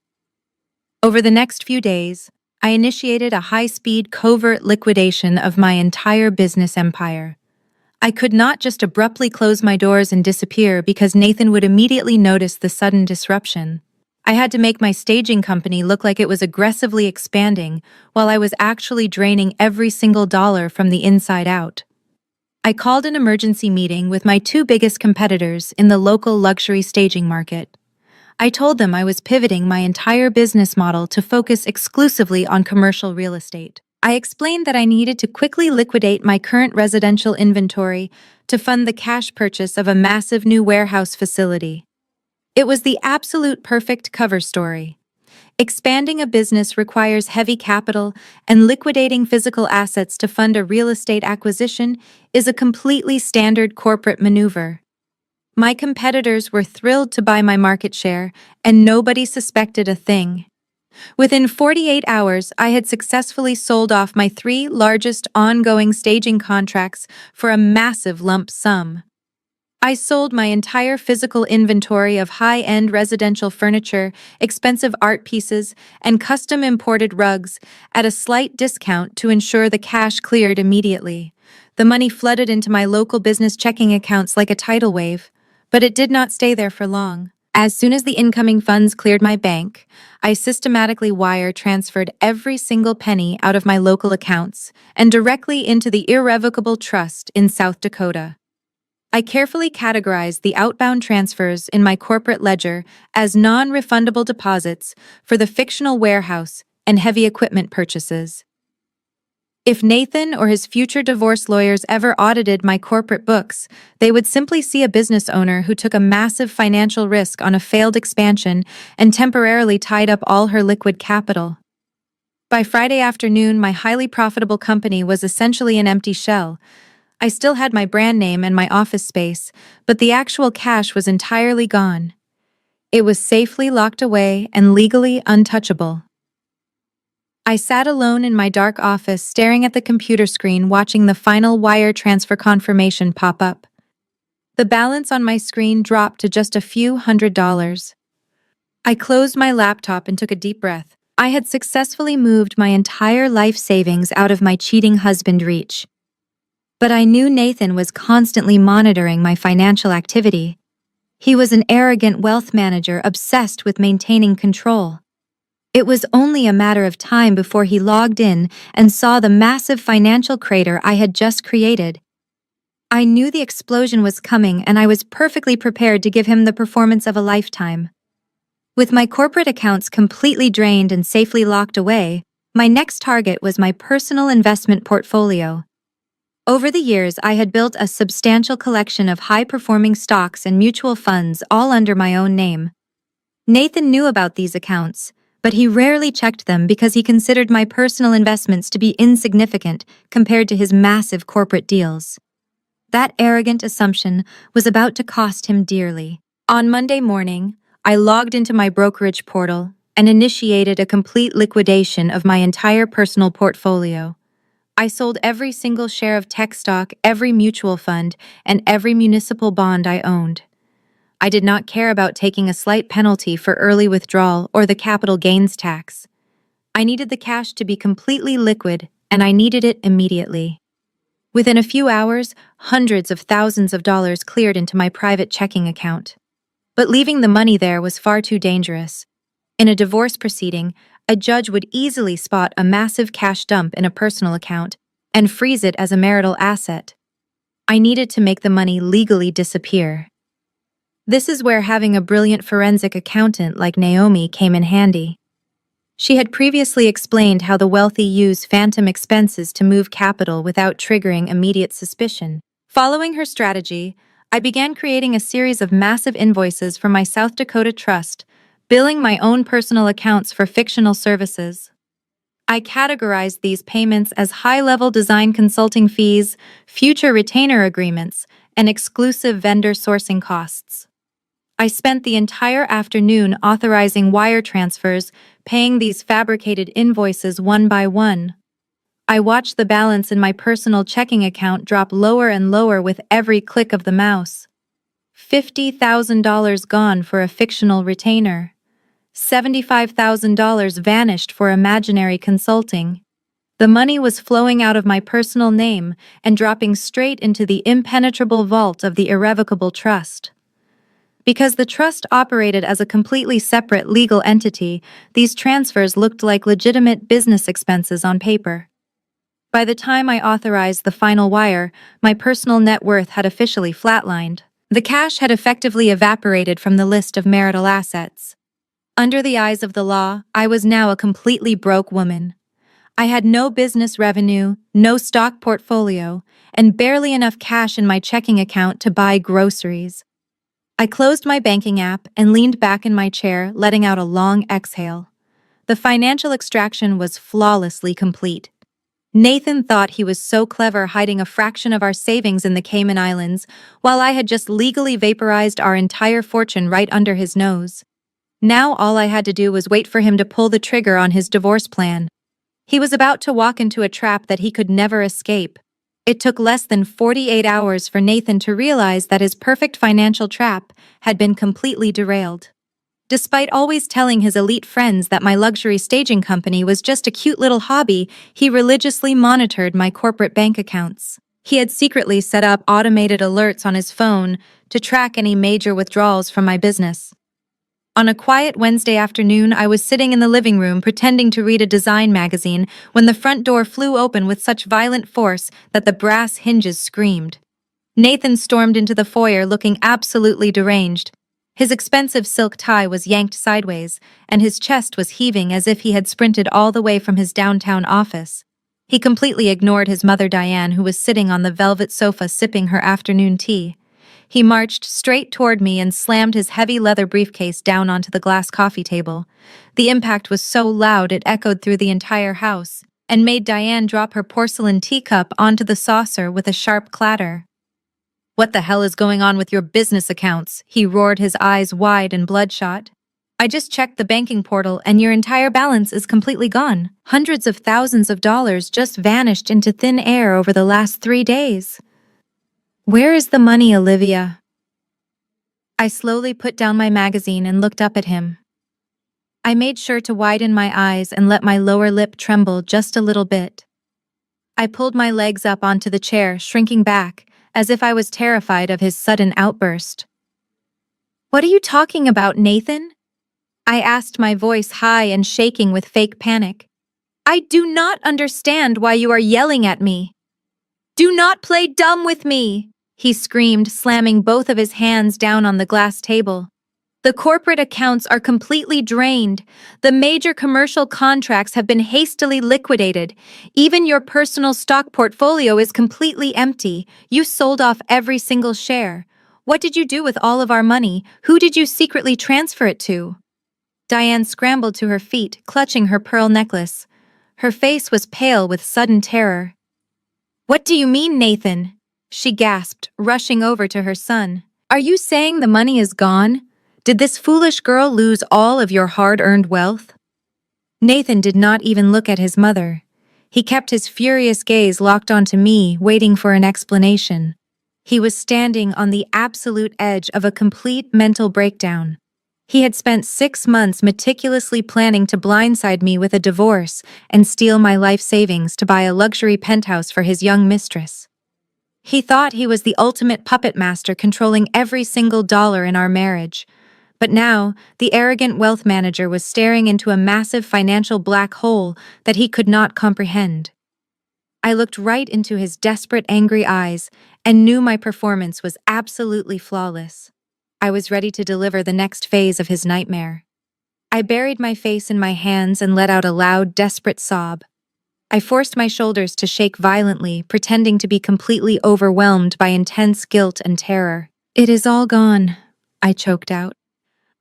Over the next few days, I initiated a high-speed covert liquidation of my entire business empire. I could not just abruptly close my doors and disappear because Nathan would immediately notice the sudden disruption. I had to make my staging company look like it was aggressively expanding while I was actually draining every single dollar from the inside out. I called an emergency meeting with my two biggest competitors in the local luxury staging market. I told them I was pivoting my entire business model to focus exclusively on commercial real estate. I explained that I needed to quickly liquidate my current residential inventory to fund the cash purchase of a massive new warehouse facility. It was the absolute perfect cover story. Expanding a business requires heavy capital, and liquidating physical assets to fund a real estate acquisition is a completely standard corporate maneuver. My competitors were thrilled to buy my market share, and nobody suspected a thing. Within 48 hours, I had successfully sold off my 3 largest ongoing staging contracts for a massive lump sum. I sold my entire physical inventory of high-end residential furniture, expensive art pieces, and custom imported rugs at a slight discount to ensure the cash cleared immediately. The money flooded into my local business checking accounts like a tidal wave, but it did not stay there for long. As soon as the incoming funds cleared my bank, I systematically wire transferred every single penny out of my local accounts and directly into the irrevocable trust in South Dakota. I carefully categorized the outbound transfers in my corporate ledger as non-refundable deposits for the fictional warehouse and heavy equipment purchases. If Nathan or his future divorce lawyers ever audited my corporate books, they would simply see a business owner who took a massive financial risk on a failed expansion and temporarily tied up all her liquid capital. By Friday afternoon, my highly profitable company was essentially an empty shell. I still had my brand name and my office space, but the actual cash was entirely gone. It was safely locked away and legally untouchable. I sat alone in my dark office staring at the computer screen watching the final wire transfer confirmation pop up. The balance on my screen dropped to just a few $100s. I closed my laptop and took a deep breath. I had successfully moved my entire life savings out of my cheating husband's reach. But I knew Nathan was constantly monitoring my financial activity. He was an arrogant wealth manager obsessed with maintaining control. It was only a matter of time before he logged in and saw the massive financial crater I had just created. I knew the explosion was coming, and I was perfectly prepared to give him the performance of a lifetime. With my corporate accounts completely drained and safely locked away, my next target was my personal investment portfolio. Over the years, I had built a substantial collection of high-performing stocks and mutual funds all under my own name. Nathan knew about these accounts, but he rarely checked them because he considered my personal investments to be insignificant compared to his massive corporate deals. That arrogant assumption was about to cost him dearly. On Monday morning, I logged into my brokerage portal and initiated a complete liquidation of my entire personal portfolio. I sold every single share of tech stock, every mutual fund, and every municipal bond I owned. I did not care about taking a slight penalty for early withdrawal or the capital gains tax. I needed the cash to be completely liquid, and I needed it immediately. Within a few hours, hundreds of thousands of dollars cleared into my private checking account. But leaving the money there was far too dangerous. In a divorce proceeding, a judge would easily spot a massive cash dump in a personal account and freeze it as a marital asset. I needed to make the money legally disappear. This is where having a brilliant forensic accountant like Naomi came in handy. She had previously explained how the wealthy use phantom expenses to move capital without triggering immediate suspicion. Following her strategy, I began creating a series of massive invoices for my South Dakota trust, billing my own personal accounts for fictional services. I categorized these payments as high-level design consulting fees, future retainer agreements, and exclusive vendor sourcing costs. I spent the entire afternoon authorizing wire transfers, paying these fabricated invoices one by one. I watched the balance in my personal checking account drop lower and lower with every click of the mouse. $50,000 gone for a fictional retainer. $75,000 vanished for imaginary consulting. The money was flowing out of my personal name and dropping straight into the impenetrable vault of the irrevocable trust. Because the trust operated as a completely separate legal entity, these transfers looked like legitimate business expenses on paper. By the time I authorized the final wire, my personal net worth had officially flatlined. The cash had effectively evaporated from the list of marital assets. Under the eyes of the law, I was now a completely broke woman. I had no business revenue, no stock portfolio, and barely enough cash in my checking account to buy groceries. I closed my banking app and leaned back in my chair, letting out a long exhale. The financial extraction was flawlessly complete. Nathan thought he was so clever hiding a fraction of our savings in the Cayman Islands, while I had just legally vaporized our entire fortune right under his nose. Now all I had to do was wait for him to pull the trigger on his divorce plan. He was about to walk into a trap that he could never escape. It took less than 48 hours for Nathan to realize that his perfect financial trap had been completely derailed. Despite always telling his elite friends that my luxury staging company was just a cute little hobby, he religiously monitored my corporate bank accounts. He had secretly set up automated alerts on his phone to track any major withdrawals from my business. On a quiet Wednesday afternoon, I was sitting in the living room pretending to read a design magazine when the front door flew open with such violent force that the brass hinges screamed. Nathan stormed into the foyer looking absolutely deranged. His expensive silk tie was yanked sideways, and his chest was heaving as if he had sprinted all the way from his downtown office. He completely ignored his mother Diane, who was sitting on the velvet sofa sipping her afternoon tea. He marched straight toward me and slammed his heavy leather briefcase down onto the glass coffee table. The impact was so loud it echoed through the entire house, and made Diane drop her porcelain teacup onto the saucer with a sharp clatter. "What the hell is going on with your business accounts?" he roared, his eyes wide and bloodshot. "I just checked the banking portal and your entire balance is completely gone. Hundreds of thousands of dollars just vanished into thin air over the last 3 days. Where is the money, Olivia?" I slowly put down my magazine and looked up at him. I made sure to widen my eyes and let my lower lip tremble just a little bit. I pulled my legs up onto the chair, shrinking back, as if I was terrified of his sudden outburst. "What are you talking about, Nathan?" I asked, my voice high and shaking with fake panic. "I do not understand why you are yelling at me. Do not play dumb with me," he screamed, slamming both of his hands down on the glass table. "The corporate accounts are completely drained. The major commercial contracts have been hastily liquidated. Even your personal stock portfolio is completely empty. You sold off every single share. What did you do with all of our money? Who did you secretly transfer it to?" Diane scrambled to her feet, clutching her pearl necklace. Her face was pale with sudden terror. "What do you mean, Nathan?" she gasped, rushing over to her son. "Are you saying the money is gone? Did this foolish girl lose all of your hard-earned wealth?" Nathan did not even look at his mother. He kept his furious gaze locked onto me, waiting for an explanation. He was standing on the absolute edge of a complete mental breakdown. He had spent 6 months meticulously planning to blindside me with a divorce and steal my life savings to buy a luxury penthouse for his young mistress. He thought he was the ultimate puppet master, controlling every single dollar in our marriage. But now, the arrogant wealth manager was staring into a massive financial black hole that he could not comprehend. I looked right into his desperate, angry eyes and knew my performance was absolutely flawless. I was ready to deliver the next phase of his nightmare. I buried my face in my hands and let out a loud, desperate sob. I forced my shoulders to shake violently, pretending to be completely overwhelmed by intense guilt and terror. "It is all gone," I choked out,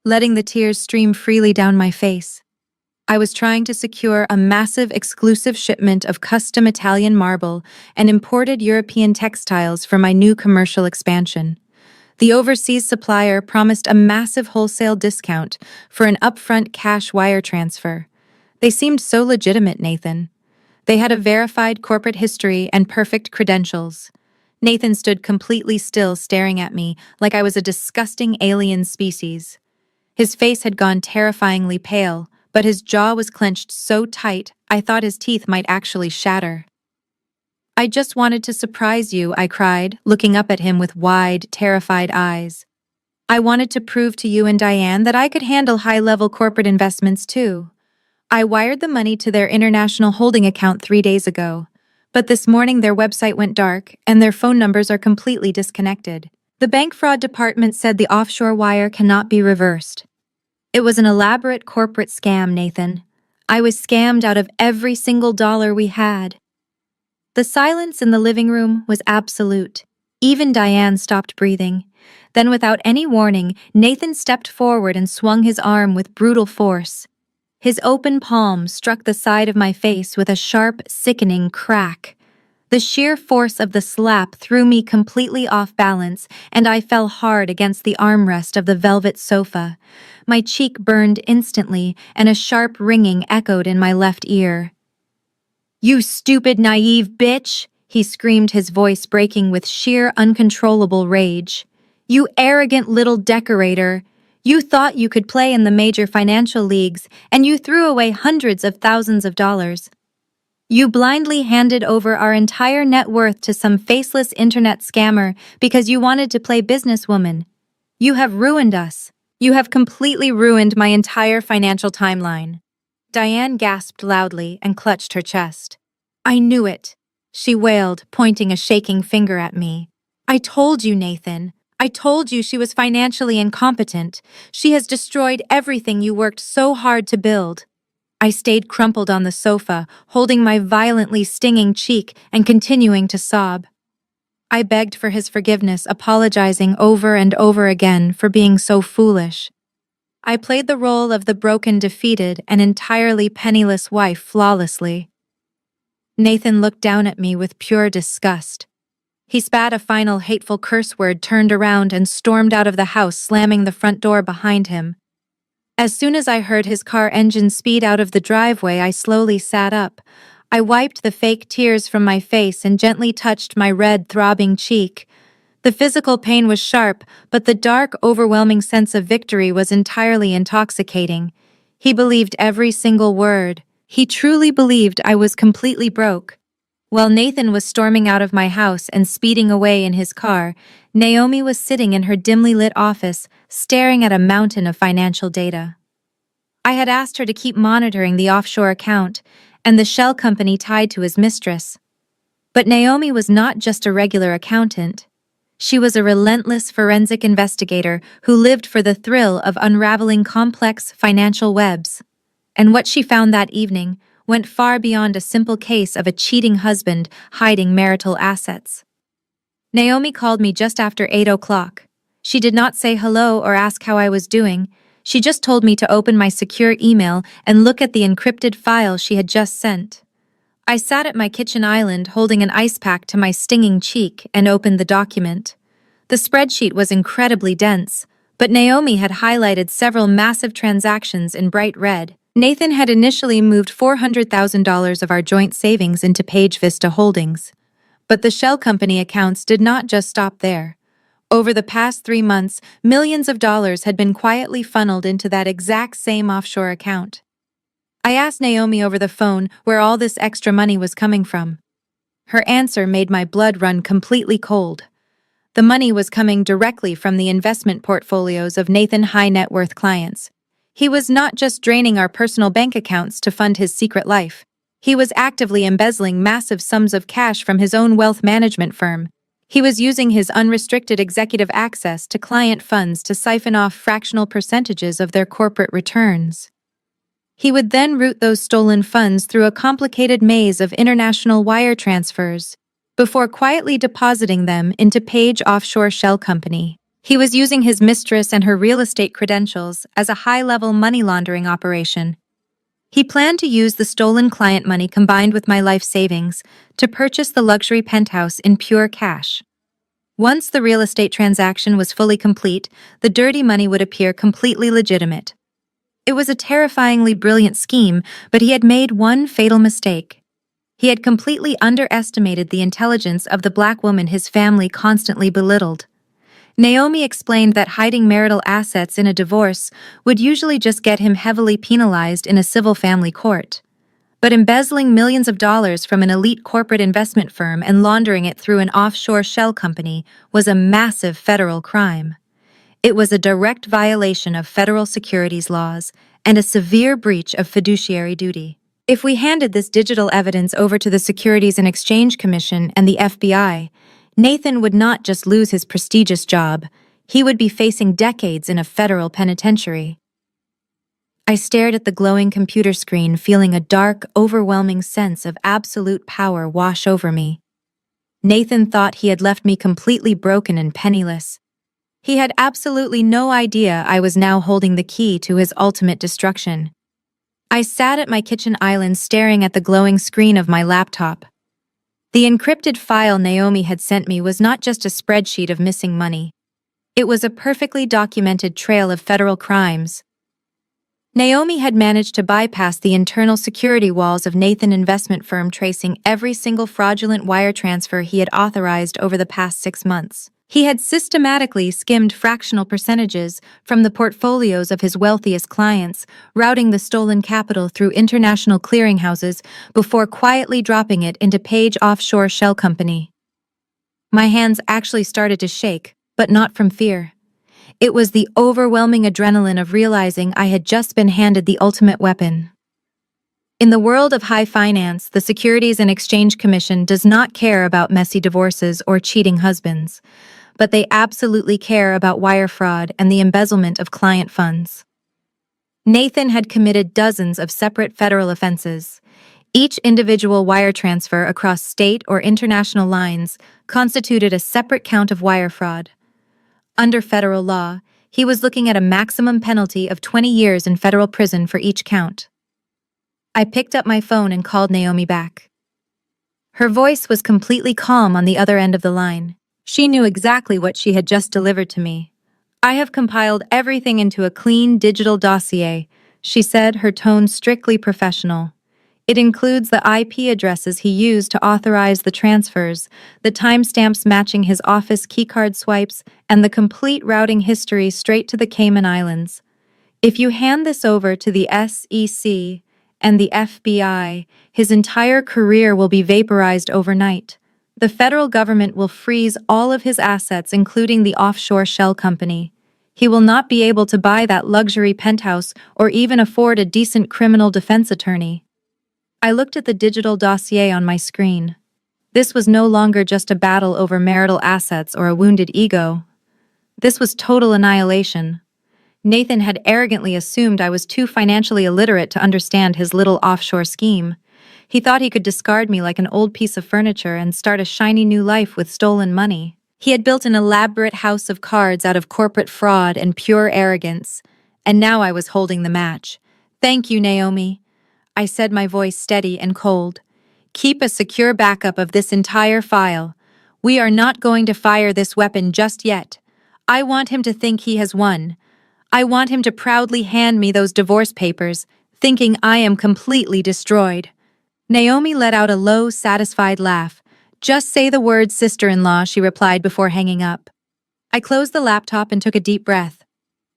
letting the tears stream freely down my face. I was trying to secure a massive exclusive shipment of custom Italian marble and imported European textiles for my new commercial expansion. The overseas supplier promised a massive wholesale discount for an upfront cash wire transfer. They seemed so legitimate, Nathan. They had a verified corporate history and perfect credentials. Nathan stood completely still, staring at me like I was a disgusting alien species. His face had gone terrifyingly pale, but his jaw was clenched so tight I thought his teeth might actually shatter. "I just wanted to surprise you," I cried, looking up at him with wide, terrified eyes. "I wanted to prove to you and Diane that I could handle high-level corporate investments too. I wired the money to their international holding account 3 days ago, but this morning their website went dark and their phone numbers are completely disconnected. The bank fraud department said the offshore wire cannot be reversed. It was an elaborate corporate scam, Nathan. I was scammed out of every single dollar we had." The silence in the living room was absolute. Even Diane stopped breathing. Then, without any warning, Nathan stepped forward and swung his arm with brutal force. His open palm struck the side of my face with a sharp, sickening crack. The sheer force of the slap threw me completely off balance, and I fell hard against the armrest of the velvet sofa. My cheek burned instantly, and a sharp ringing echoed in my left ear. "You stupid, naive bitch!" he screamed, his voice breaking with sheer, uncontrollable rage. "You arrogant little decorator! You thought you could play in the major financial leagues, and you threw away hundreds of thousands of dollars. You blindly handed over our entire net worth to some faceless internet scammer because you wanted to play businesswoman. You have ruined us. You have completely ruined my entire financial timeline." Diane gasped loudly and clutched her chest. "I knew it," she wailed, pointing a shaking finger at me. "I told you, Nathan. I told you she was financially incompetent. She has destroyed everything you worked so hard to build." I stayed crumpled on the sofa, holding my violently stinging cheek and continuing to sob. I begged for his forgiveness, apologizing over and over again for being so foolish. I played the role of the broken, defeated, and entirely penniless wife flawlessly. Nathan looked down at me with pure disgust. He spat a final hateful curse word, turned around, and stormed out of the house, slamming the front door behind him. As soon as I heard his car engine speed out of the driveway, I slowly sat up. I wiped the fake tears from my face and gently touched my red, throbbing cheek. The physical pain was sharp, but the dark, overwhelming sense of victory was entirely intoxicating. He believed every single word. He truly believed I was completely broke. While Nathan was storming out of my house and speeding away in his car, Naomi was sitting in her dimly lit office, staring at a mountain of financial data. I had asked her to keep monitoring the offshore account and the shell company tied to his mistress. But Naomi was not just a regular accountant. She was a relentless forensic investigator who lived for the thrill of unraveling complex financial webs. And what she found that evening went far beyond a simple case of a cheating husband hiding marital assets. Naomi called me just after 8 o'clock. She did not say hello or ask how I was doing. She just told me to open my secure email and look at the encrypted file she had just sent. I sat at my kitchen island holding an ice pack to my stinging cheek and opened the document. The spreadsheet was incredibly dense, but Naomi had highlighted several massive transactions in bright red. Nathan had initially moved $400,000 of our joint savings into Page Vista Holdings. But the shell company accounts did not just stop there. Over the past 3 months, millions of dollars had been quietly funneled into that exact same offshore account. I asked Naomi over the phone where all this extra money was coming from. Her answer made my blood run completely cold. The money was coming directly from the investment portfolios of Nathan high net worth clients. He was not just draining our personal bank accounts to fund his secret life. He was actively embezzling massive sums of cash from his own wealth management firm. He was using his unrestricted executive access to client funds to siphon off fractional percentages of their corporate returns. He would then route those stolen funds through a complicated maze of international wire transfers before quietly depositing them into Page Offshore Shell Company. He was using his mistress and her real estate credentials as a high-level money laundering operation. He planned to use the stolen client money combined with my life savings to purchase the luxury penthouse in pure cash. Once the real estate transaction was fully complete, the dirty money would appear completely legitimate. It was a terrifyingly brilliant scheme, but he had made one fatal mistake. He had completely underestimated the intelligence of the black woman his family constantly belittled. Naomi explained that hiding marital assets in a divorce would usually just get him heavily penalized in a civil family court. But embezzling millions of dollars from an elite corporate investment firm and laundering it through an offshore shell company was a massive federal crime. It was a direct violation of federal securities laws and a severe breach of fiduciary duty. If we handed this digital evidence over to the Securities and Exchange Commission and the FBI, Nathan would not just lose his prestigious job, he would be facing decades in a federal penitentiary. I stared at the glowing computer screen, feeling a dark, overwhelming sense of absolute power wash over me. Nathan thought he had left me completely broken and penniless. He had absolutely no idea I was now holding the key to his ultimate destruction. I sat at my kitchen island staring at the glowing screen of my laptop. The encrypted file Naomi had sent me was not just a spreadsheet of missing money. It was a perfectly documented trail of federal crimes. Naomi had managed to bypass the internal security walls of Nathan investment firm, tracing every single fraudulent wire transfer he had authorized over the past 6 months. He had systematically skimmed fractional percentages from the portfolios of his wealthiest clients, routing the stolen capital through international clearinghouses before quietly dropping it into Page Offshore Shell Company. My hands actually started to shake, but not from fear. It was the overwhelming adrenaline of realizing I had just been handed the ultimate weapon. In the world of high finance, the Securities and Exchange Commission does not care about messy divorces or cheating husbands, but they absolutely care about wire fraud and the embezzlement of client funds. Nathan had committed dozens of separate federal offenses. Each individual wire transfer across state or international lines constituted a separate count of wire fraud. Under federal law, he was looking at a maximum penalty of 20 years in federal prison for each count. I picked up my phone and called Naomi back. Her voice was completely calm on the other end of the line. She knew exactly what she had just delivered to me. "I have compiled everything into a clean digital dossier," she said, her tone strictly professional. "It includes the IP addresses he used to authorize the transfers, the timestamps matching his office keycard swipes, and the complete routing history straight to the Cayman Islands. If you hand this over to the SEC and the FBI, his entire career will be vaporized overnight. The federal government will freeze all of his assets, including the offshore shell company. He will not be able to buy that luxury penthouse or even afford a decent criminal defense attorney." I looked at the digital dossier on my screen. This was no longer just a battle over marital assets or a wounded ego. This was total annihilation. Nathan had arrogantly assumed I was too financially illiterate to understand his little offshore scheme. He thought he could discard me like an old piece of furniture and start a shiny new life with stolen money. He had built an elaborate house of cards out of corporate fraud and pure arrogance, and now I was holding the match. "Thank you, Naomi," I said, my voice steady and cold. "Keep a secure backup of this entire file. We are not going to fire this weapon just yet. I want him to think he has won. I want him to proudly hand me those divorce papers, thinking I am completely destroyed." Naomi let out a low, satisfied laugh. "Just say the word, sister-in-law," she replied before hanging up. I closed the laptop and took a deep breath.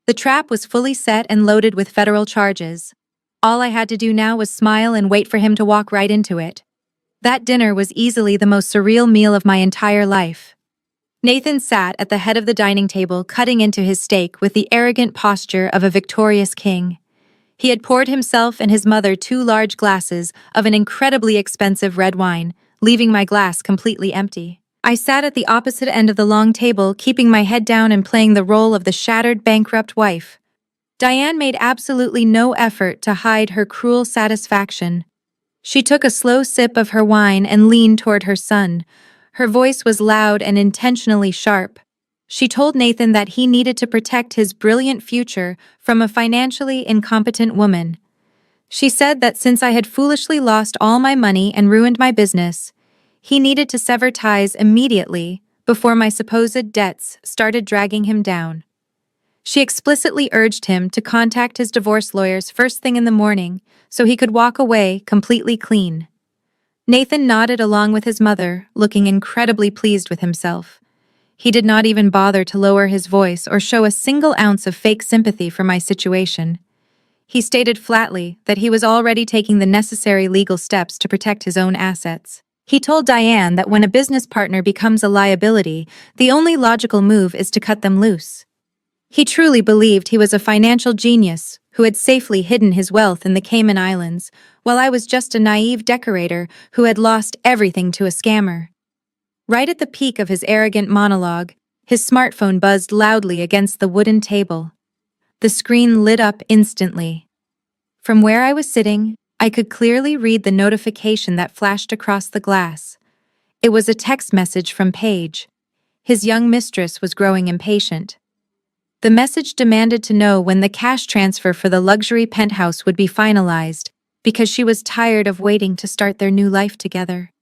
The trap was fully set and loaded with federal charges. All I had to do now was smile and wait for him to walk right into it. That dinner was easily the most surreal meal of my entire life. Nathan sat at the head of the dining table, cutting into his steak with the arrogant posture of a victorious king. He had poured himself and his mother 2 large glasses of an incredibly expensive red wine, leaving my glass completely empty. I sat at the opposite end of the long table, keeping my head down and playing the role of the shattered, bankrupt wife. Diane made absolutely no effort to hide her cruel satisfaction. She took a slow sip of her wine and leaned toward her son. Her voice was loud and intentionally sharp. She told Nathan that he needed to protect his brilliant future from a financially incompetent woman. She said that since I had foolishly lost all my money and ruined my business, he needed to sever ties immediately before my supposed debts started dragging him down. She explicitly urged him to contact his divorce lawyers first thing in the morning so he could walk away completely clean. Nathan nodded along with his mother, looking incredibly pleased with himself. He did not even bother to lower his voice or show a single ounce of fake sympathy for my situation. He stated flatly that he was already taking the necessary legal steps to protect his own assets. He told Diane that when a business partner becomes a liability, the only logical move is to cut them loose. He truly believed he was a financial genius who had safely hidden his wealth in the Cayman Islands, while I was just a naive decorator who had lost everything to a scammer. Right at the peak of his arrogant monologue, his smartphone buzzed loudly against the wooden table. The screen lit up instantly. From where I was sitting, I could clearly read the notification that flashed across the glass. It was a text message from Paige. His young mistress was growing impatient. The message demanded to know when the cash transfer for the luxury penthouse would be finalized, because she was tired of waiting to start their new life together.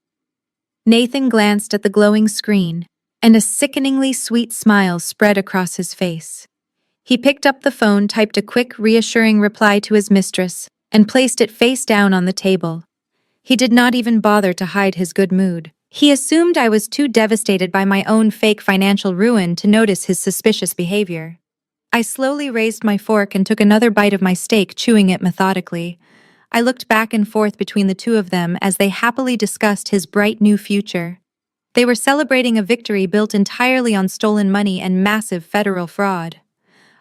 Nathan glanced at the glowing screen, and a sickeningly sweet smile spread across his face. He picked up the phone, typed a quick, reassuring reply to his mistress, and placed it face down on the table. He did not even bother to hide his good mood. He assumed I was too devastated by my own fake financial ruin to notice his suspicious behavior. I slowly raised my fork and took another bite of my steak, chewing it methodically. I looked back and forth between the two of them as they happily discussed his bright new future. They were celebrating a victory built entirely on stolen money and massive federal fraud.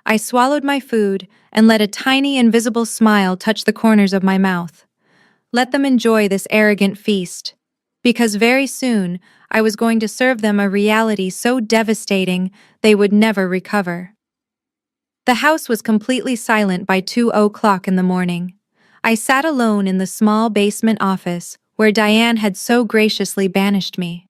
I swallowed my food and let a tiny invisible smile touch the corners of my mouth. Let them enjoy this arrogant feast, because very soon I was going to serve them a reality so devastating they would never recover. The house was completely silent by 2:00 in the morning. I sat alone in the small basement office where Diane had so graciously banished me.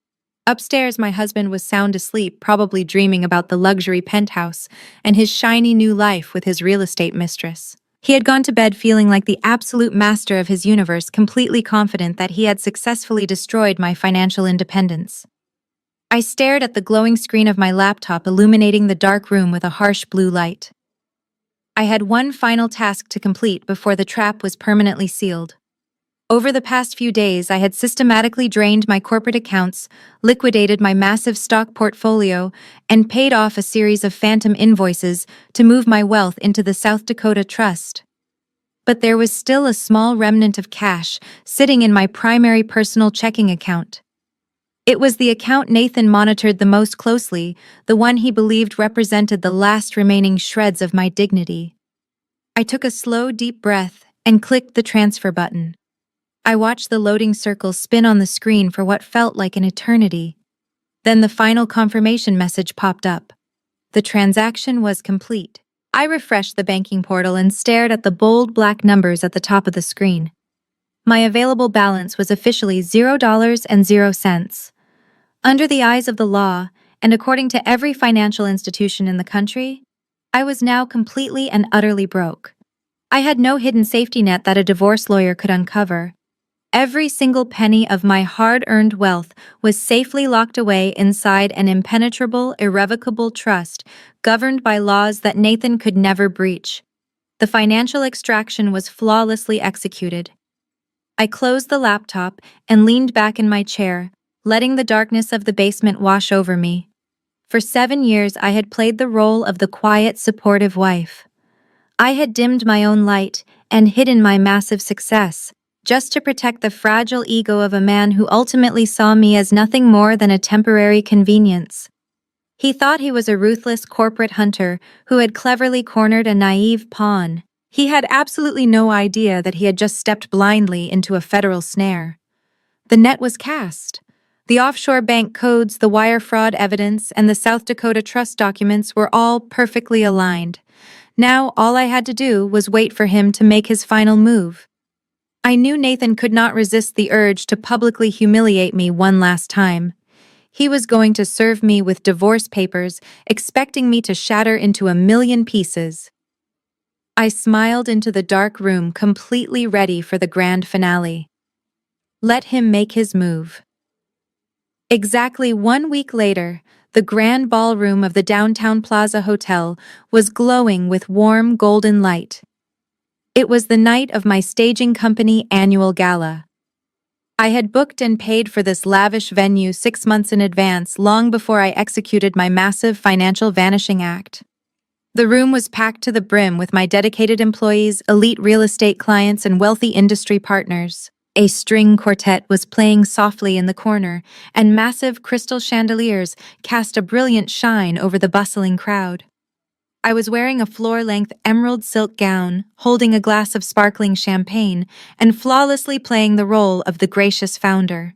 Upstairs, my husband was sound asleep, probably dreaming about the luxury penthouse and his shiny new life with his real estate mistress. He had gone to bed feeling like the absolute master of his universe, completely confident that he had successfully destroyed my financial independence. I stared at the glowing screen of my laptop, illuminating the dark room with a harsh blue light. I had one final task to complete before the trap was permanently sealed. Over the past few days, I had systematically drained my corporate accounts, liquidated my massive stock portfolio, and paid off a series of phantom invoices to move my wealth into the South Dakota Trust. But there was still a small remnant of cash sitting in my primary personal checking account. It was the account Nathan monitored the most closely, the one he believed represented the last remaining shreds of my dignity. I took a slow, deep breath and clicked the transfer button. I watched the loading circle spin on the screen for what felt like an eternity. Then the final confirmation message popped up. The transaction was complete. I refreshed the banking portal and stared at the bold black numbers at the top of the screen. My available balance was officially $0.00. Under the eyes of the law, and according to every financial institution in the country, I was now completely and utterly broke. I had no hidden safety net that a divorce lawyer could uncover. Every single penny of my hard-earned wealth was safely locked away inside an impenetrable, irrevocable trust governed by laws that Nathan could never breach. The financial extraction was flawlessly executed. I closed the laptop and leaned back in my chair, letting the darkness of the basement wash over me. For 7 years, I had played the role of the quiet, supportive wife. I had dimmed my own light and hidden my massive success, just to protect the fragile ego of a man who ultimately saw me as nothing more than a temporary convenience. He thought he was a ruthless corporate hunter who had cleverly cornered a naive pawn. He had absolutely no idea that he had just stepped blindly into a federal snare. The net was cast. The offshore bank codes, the wire fraud evidence, and the South Dakota trust documents were all perfectly aligned. Now all I had to do was wait for him to make his final move. I knew Nathan could not resist the urge to publicly humiliate me one last time. He was going to serve me with divorce papers, expecting me to shatter into a million pieces. I smiled into the dark room, completely ready for the grand finale. Let him make his move. Exactly 1 week later, the grand ballroom of the Downtown Plaza Hotel was glowing with warm golden light. It was the night of my staging company annual gala. I had booked and paid for this lavish venue 6 months in advance, long before I executed my massive financial vanishing act. The room was packed to the brim with my dedicated employees, elite real estate clients, and wealthy industry partners. A string quartet was playing softly in the corner, and massive crystal chandeliers cast a brilliant shine over the bustling crowd. I was wearing a floor-length emerald silk gown, holding a glass of sparkling champagne, and flawlessly playing the role of the gracious founder.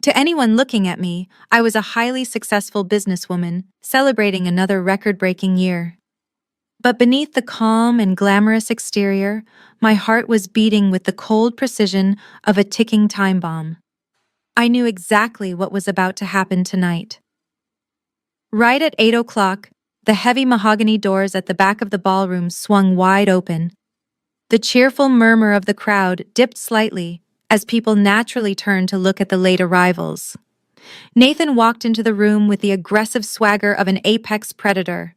To anyone looking at me, I was a highly successful businesswoman, celebrating another record-breaking year. But beneath the calm and glamorous exterior, my heart was beating with the cold precision of a ticking time bomb. I knew exactly what was about to happen tonight. Right at 8 o'clock, the heavy mahogany doors at the back of the ballroom swung wide open. The cheerful murmur of the crowd dipped slightly as people naturally turned to look at the late arrivals. Nathan walked into the room with the aggressive swagger of an apex predator.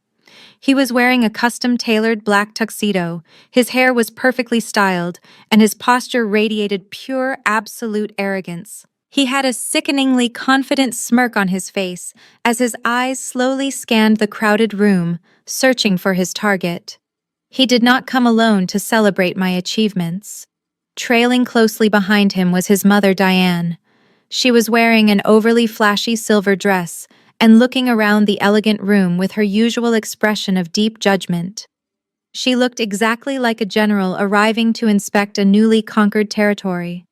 He was wearing a custom-tailored black tuxedo, his hair was perfectly styled, and his posture radiated pure, absolute arrogance. He had a sickeningly confident smirk on his face as his eyes slowly scanned the crowded room, searching for his target. He did not come alone to celebrate my achievements. Trailing closely behind him was his mother, Diane. She was wearing an overly flashy silver dress and looking around the elegant room with her usual expression of deep judgment. She looked exactly like a general arriving to inspect a newly conquered territory.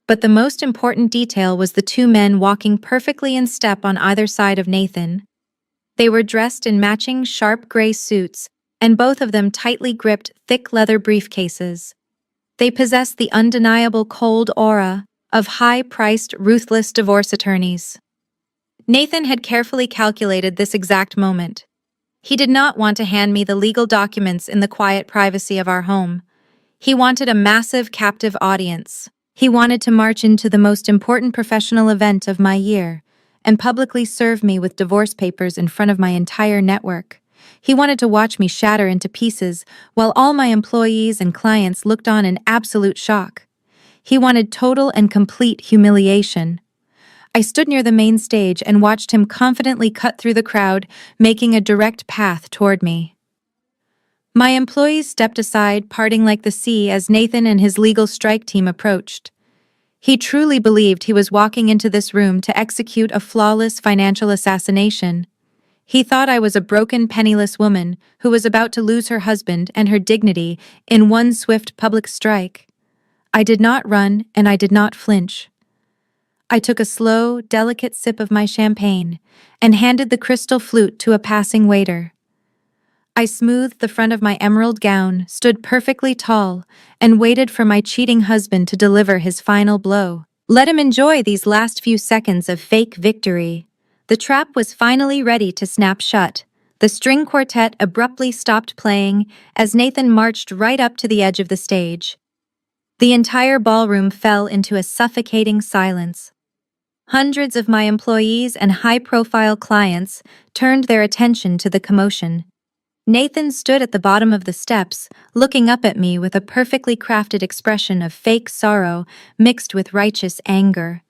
But the most important detail was the two men walking perfectly in step on either side of Nathan. They were dressed in matching sharp gray suits, and both of them tightly gripped thick leather briefcases. They possessed the undeniable cold aura of high-priced, ruthless divorce attorneys. Nathan had carefully calculated this exact moment. He did not want to hand me the legal documents in the quiet privacy of our home. He wanted a massive captive audience. He wanted to march into the most important professional event of my year and publicly serve me with divorce papers in front of my entire network. He wanted to watch me shatter into pieces while all my employees and clients looked on in absolute shock. He wanted total and complete humiliation. I stood near the main stage and watched him confidently cut through the crowd, making a direct path toward me. My employees stepped aside, parting like the sea as Nathan and his legal strike team approached. He truly believed he was walking into this room to execute a flawless financial assassination. He thought I was a broken, penniless woman who was about to lose her husband and her dignity in one swift public strike. I did not run, and I did not flinch. I took a slow, delicate sip of my champagne and handed the crystal flute to a passing waiter. I smoothed the front of my emerald gown, stood perfectly tall, and waited for my cheating husband to deliver his final blow. Let him enjoy these last few seconds of fake victory. The trap was finally ready to snap shut. The string quartet abruptly stopped playing as Nathan marched right up to the edge of the stage. The entire ballroom fell into a suffocating silence. Hundreds of my employees and high-profile clients turned their attention to the commotion. Nathan stood at the bottom of the steps, looking up at me with a perfectly crafted expression of fake sorrow mixed with righteous anger.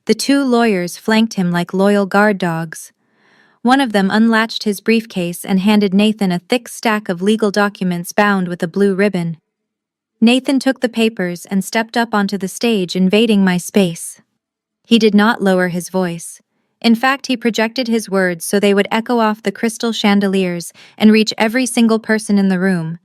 The two lawyers flanked him like loyal guard dogs. One of them unlatched his briefcase and handed Nathan a thick stack of legal documents bound with a blue ribbon. Nathan took the papers and stepped up onto the stage, invading my space. He did not lower his voice. In fact, he projected his words so they would echo off the crystal chandeliers and reach every single person in the room.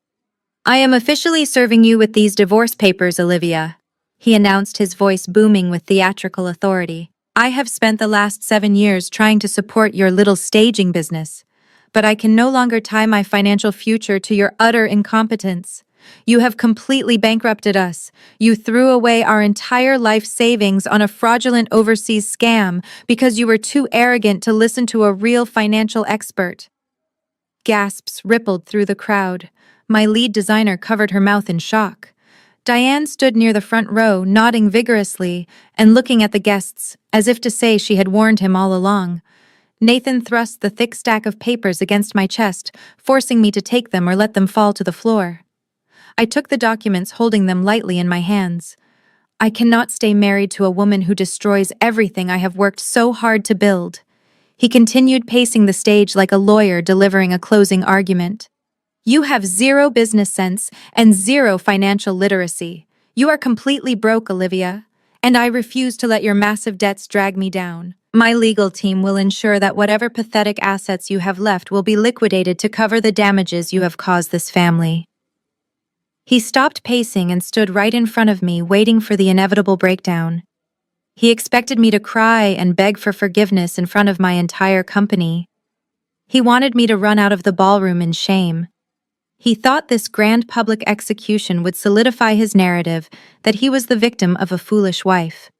"I am officially serving you with these divorce papers, Olivia," he announced, his voice booming with theatrical authority. "I have spent the last 7 years trying to support your little staging business, but I can no longer tie my financial future to your utter incompetence. You have completely bankrupted us. You threw away our entire life savings on a fraudulent overseas scam because you were too arrogant to listen to a real financial expert." Gasps rippled through the crowd. My lead designer covered her mouth in shock. Diane stood near the front row, nodding vigorously and looking at the guests as if to say she had warned him all along. Nathan thrust the thick stack of papers against my chest, forcing me to take them or let them fall to the floor. I took the documents, holding them lightly in my hands. I cannot stay married to a woman who destroys everything I have worked so hard to build. He continued, pacing the stage like a lawyer delivering a closing argument. "You have zero business sense and zero financial literacy. You are completely broke, Olivia, and I refuse to let your massive debts drag me down. My legal team will ensure that whatever pathetic assets you have left will be liquidated to cover the damages you have caused this family." He stopped pacing and stood right in front of me, waiting for the inevitable breakdown. He expected me to cry and beg for forgiveness in front of my entire company. He wanted me to run out of the ballroom in shame. He thought this grand public execution would solidify his narrative that he was the victim of a foolish wife.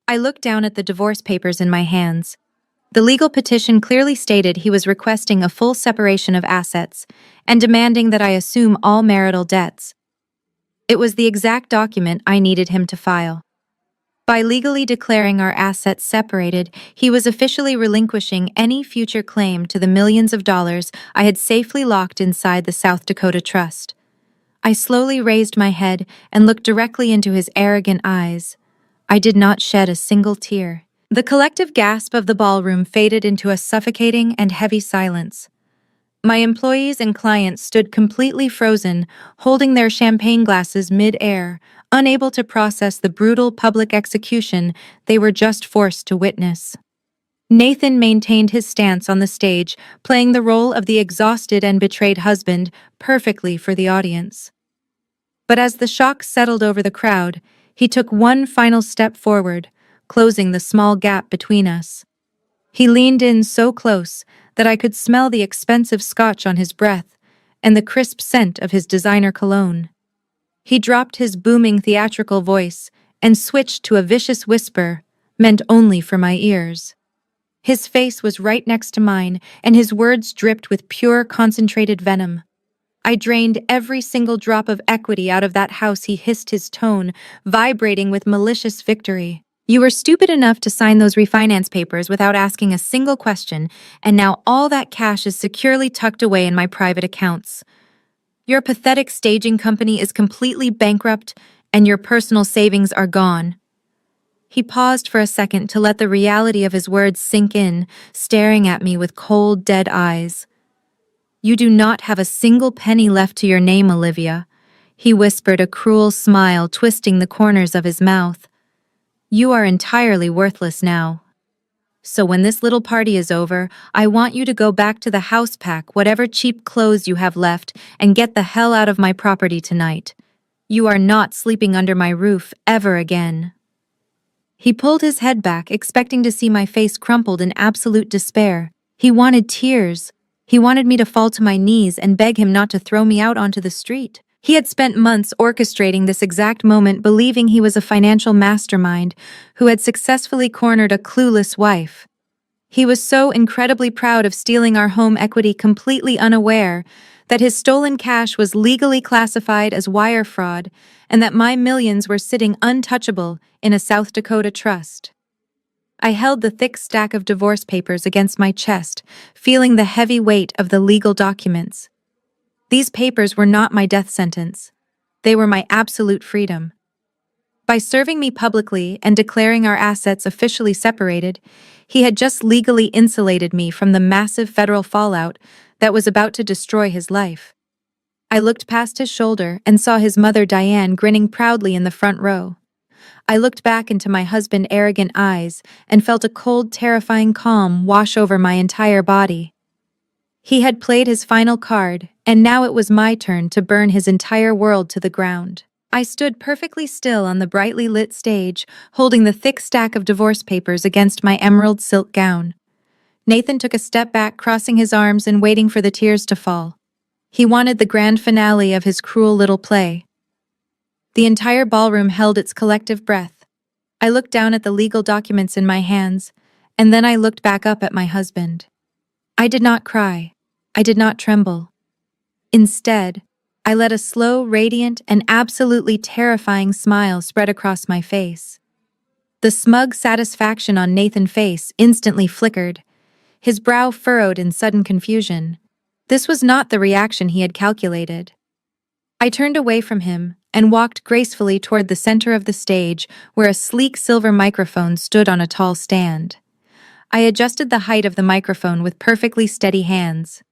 I looked down at the divorce papers in my hands. The legal petition clearly stated he was requesting a full separation of assets and demanding that I assume all marital debts. It was the exact document I needed him to file. By legally declaring our assets separated, he was officially relinquishing any future claim to the millions of dollars I had safely locked inside the South Dakota Trust. I slowly raised my head and looked directly into his arrogant eyes. I did not shed a single tear. The collective gasp of the ballroom faded into a suffocating and heavy silence. My employees and clients stood completely frozen, holding their champagne glasses mid-air, unable to process the brutal public execution they were just forced to witness. Nathan maintained his stance on the stage, playing the role of the exhausted and betrayed husband perfectly for the audience. But as the shock settled over the crowd, he took one final step forward, closing the small gap between us. He leaned in so close that I could smell the expensive scotch on his breath and the crisp scent of his designer cologne. He dropped his booming theatrical voice and switched to a vicious whisper meant only for my ears. His face was right next to mine, and his words dripped with pure, concentrated venom. "I drained every single drop of equity out of that house," he hissed, his tone vibrating with malicious victory. "You were stupid enough to sign those refinance papers without asking a single question, and now all that cash is securely tucked away in my private accounts. Your pathetic staging company is completely bankrupt, and your personal savings are gone." He paused for a second to let the reality of his words sink in, staring at me with cold, dead eyes. "You do not have a single penny left to your name, Olivia," he whispered, a cruel smile twisting the corners of his mouth. "You are entirely worthless now. So when this little party is over, I want you to go back to the house, pack whatever cheap clothes you have left, and get the hell out of my property tonight. You are not sleeping under my roof ever again." He pulled his head back, expecting to see my face crumpled in absolute despair. He wanted tears. He wanted me to fall to my knees and beg him not to throw me out onto the street. He had spent months orchestrating this exact moment, believing he was a financial mastermind who had successfully cornered a clueless wife. He was so incredibly proud of stealing our home equity, completely unaware that his stolen cash was legally classified as wire fraud and that my millions were sitting untouchable in a South Dakota trust. I held the thick stack of divorce papers against my chest, feeling the heavy weight of the legal documents. These papers were not my death sentence. They were my absolute freedom. By serving me publicly and declaring our assets officially separated, he had just legally insulated me from the massive federal fallout that was about to destroy his life. I looked past his shoulder and saw his mother, Diane, grinning proudly in the front row. I looked back into my husband's arrogant eyes and felt a cold, terrifying calm wash over my entire body. He had played his final card, and now it was my turn to burn his entire world to the ground. I stood perfectly still on the brightly lit stage, holding the thick stack of divorce papers against my emerald silk gown. Nathan took a step back, crossing his arms and waiting for the tears to fall. He wanted the grand finale of his cruel little play. The entire ballroom held its collective breath. I looked down at the legal documents in my hands, and then I looked back up at my husband. I did not cry. I did not tremble. Instead, I let a slow, radiant, and absolutely terrifying smile spread across my face. The smug satisfaction on Nathan's face instantly flickered, his brow furrowed in sudden confusion. This was not the reaction he had calculated. I turned away from him and walked gracefully toward the center of the stage where a sleek silver microphone stood on a tall stand. I adjusted the height of the microphone with perfectly steady hands.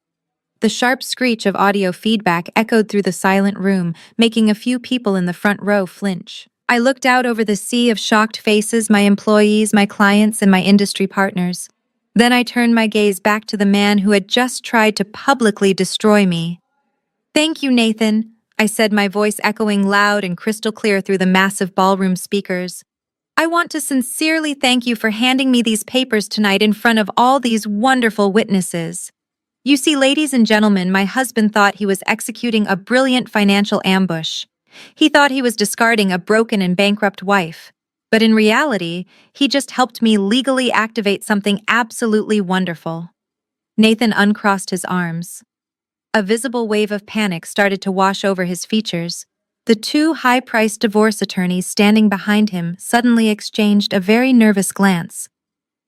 The sharp screech of audio feedback echoed through the silent room, making a few people in the front row flinch. I looked out over the sea of shocked faces, my employees, my clients, and my industry partners. Then I turned my gaze back to the man who had just tried to publicly destroy me. "Thank you, Nathan," I said, my voice echoing loud and crystal clear through the massive ballroom speakers. "I want to sincerely thank you for handing me these papers tonight in front of all these wonderful witnesses. You see, ladies and gentlemen, my husband thought he was executing a brilliant financial ambush. He thought he was discarding a broken and bankrupt wife. But in reality, he just helped me legally activate something absolutely wonderful." Nathan uncrossed his arms. A visible wave of panic started to wash over his features. The two high-priced divorce attorneys standing behind him suddenly exchanged a very nervous glance.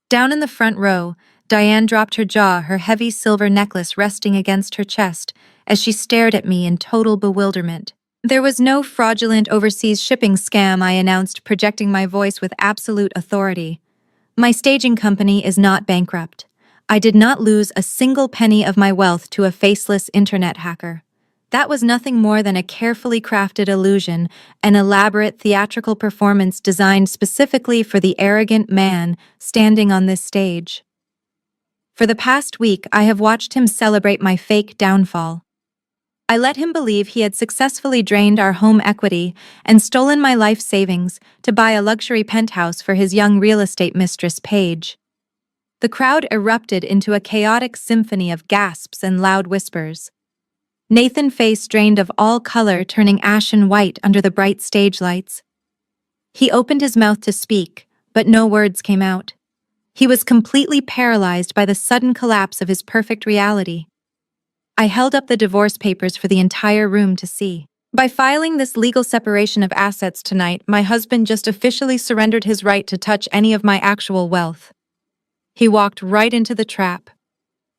Down in the front row, Diane dropped her jaw, her heavy silver necklace resting against her chest as she stared at me in total bewilderment. "There was no fraudulent overseas shipping scam," I announced, projecting my voice with absolute authority. "My staging company is not bankrupt. I did not lose a single penny of my wealth to a faceless internet hacker. That was nothing more than a carefully crafted illusion, an elaborate theatrical performance designed specifically for the arrogant man standing on this stage. For the past week, I have watched him celebrate my fake downfall. I let him believe he had successfully drained our home equity and stolen my life savings to buy a luxury penthouse for his young real estate mistress, Paige. The crowd erupted into a chaotic symphony of gasps and loud whispers. Nathan's face drained of all color, turning ashen white under the bright stage lights. He opened his mouth to speak, but no words came out. He was completely paralyzed by the sudden collapse of his perfect reality. I held up the divorce papers for the entire room to see. "By filing this legal separation of assets tonight, my husband just officially surrendered his right to touch any of my actual wealth." He walked right into the trap.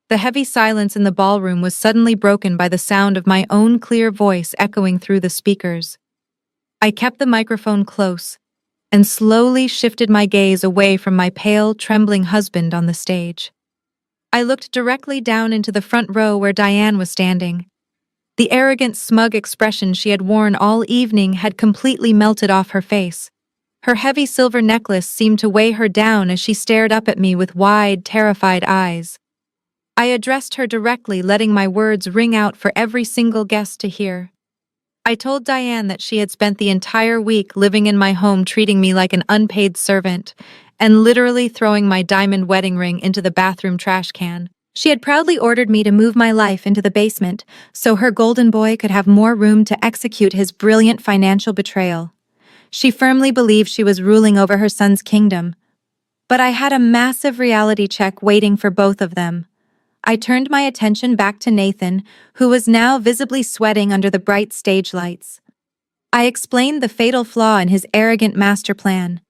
The heavy silence in the ballroom was suddenly broken by the sound of my own clear voice echoing through the speakers. I kept the microphone close and slowly shifted my gaze away from my pale, trembling husband on the stage. I looked directly down into the front row where Diane was standing. The arrogant, smug expression she had worn all evening had completely melted off her face. Her heavy silver necklace seemed to weigh her down as she stared up at me with wide, terrified eyes. I addressed her directly, letting my words ring out for every single guest to hear. I told Diane that she had spent the entire week living in my home, treating me like an unpaid servant, and literally throwing my diamond wedding ring into the bathroom trash can. She had proudly ordered me to move my life into the basement so her golden boy could have more room to execute his brilliant financial betrayal. She firmly believed she was ruling over her son's kingdom. But I had a massive reality check waiting for both of them. I turned my attention back to Nathan, who was now visibly sweating under the bright stage lights. I explained the fatal flaw in his arrogant master plan.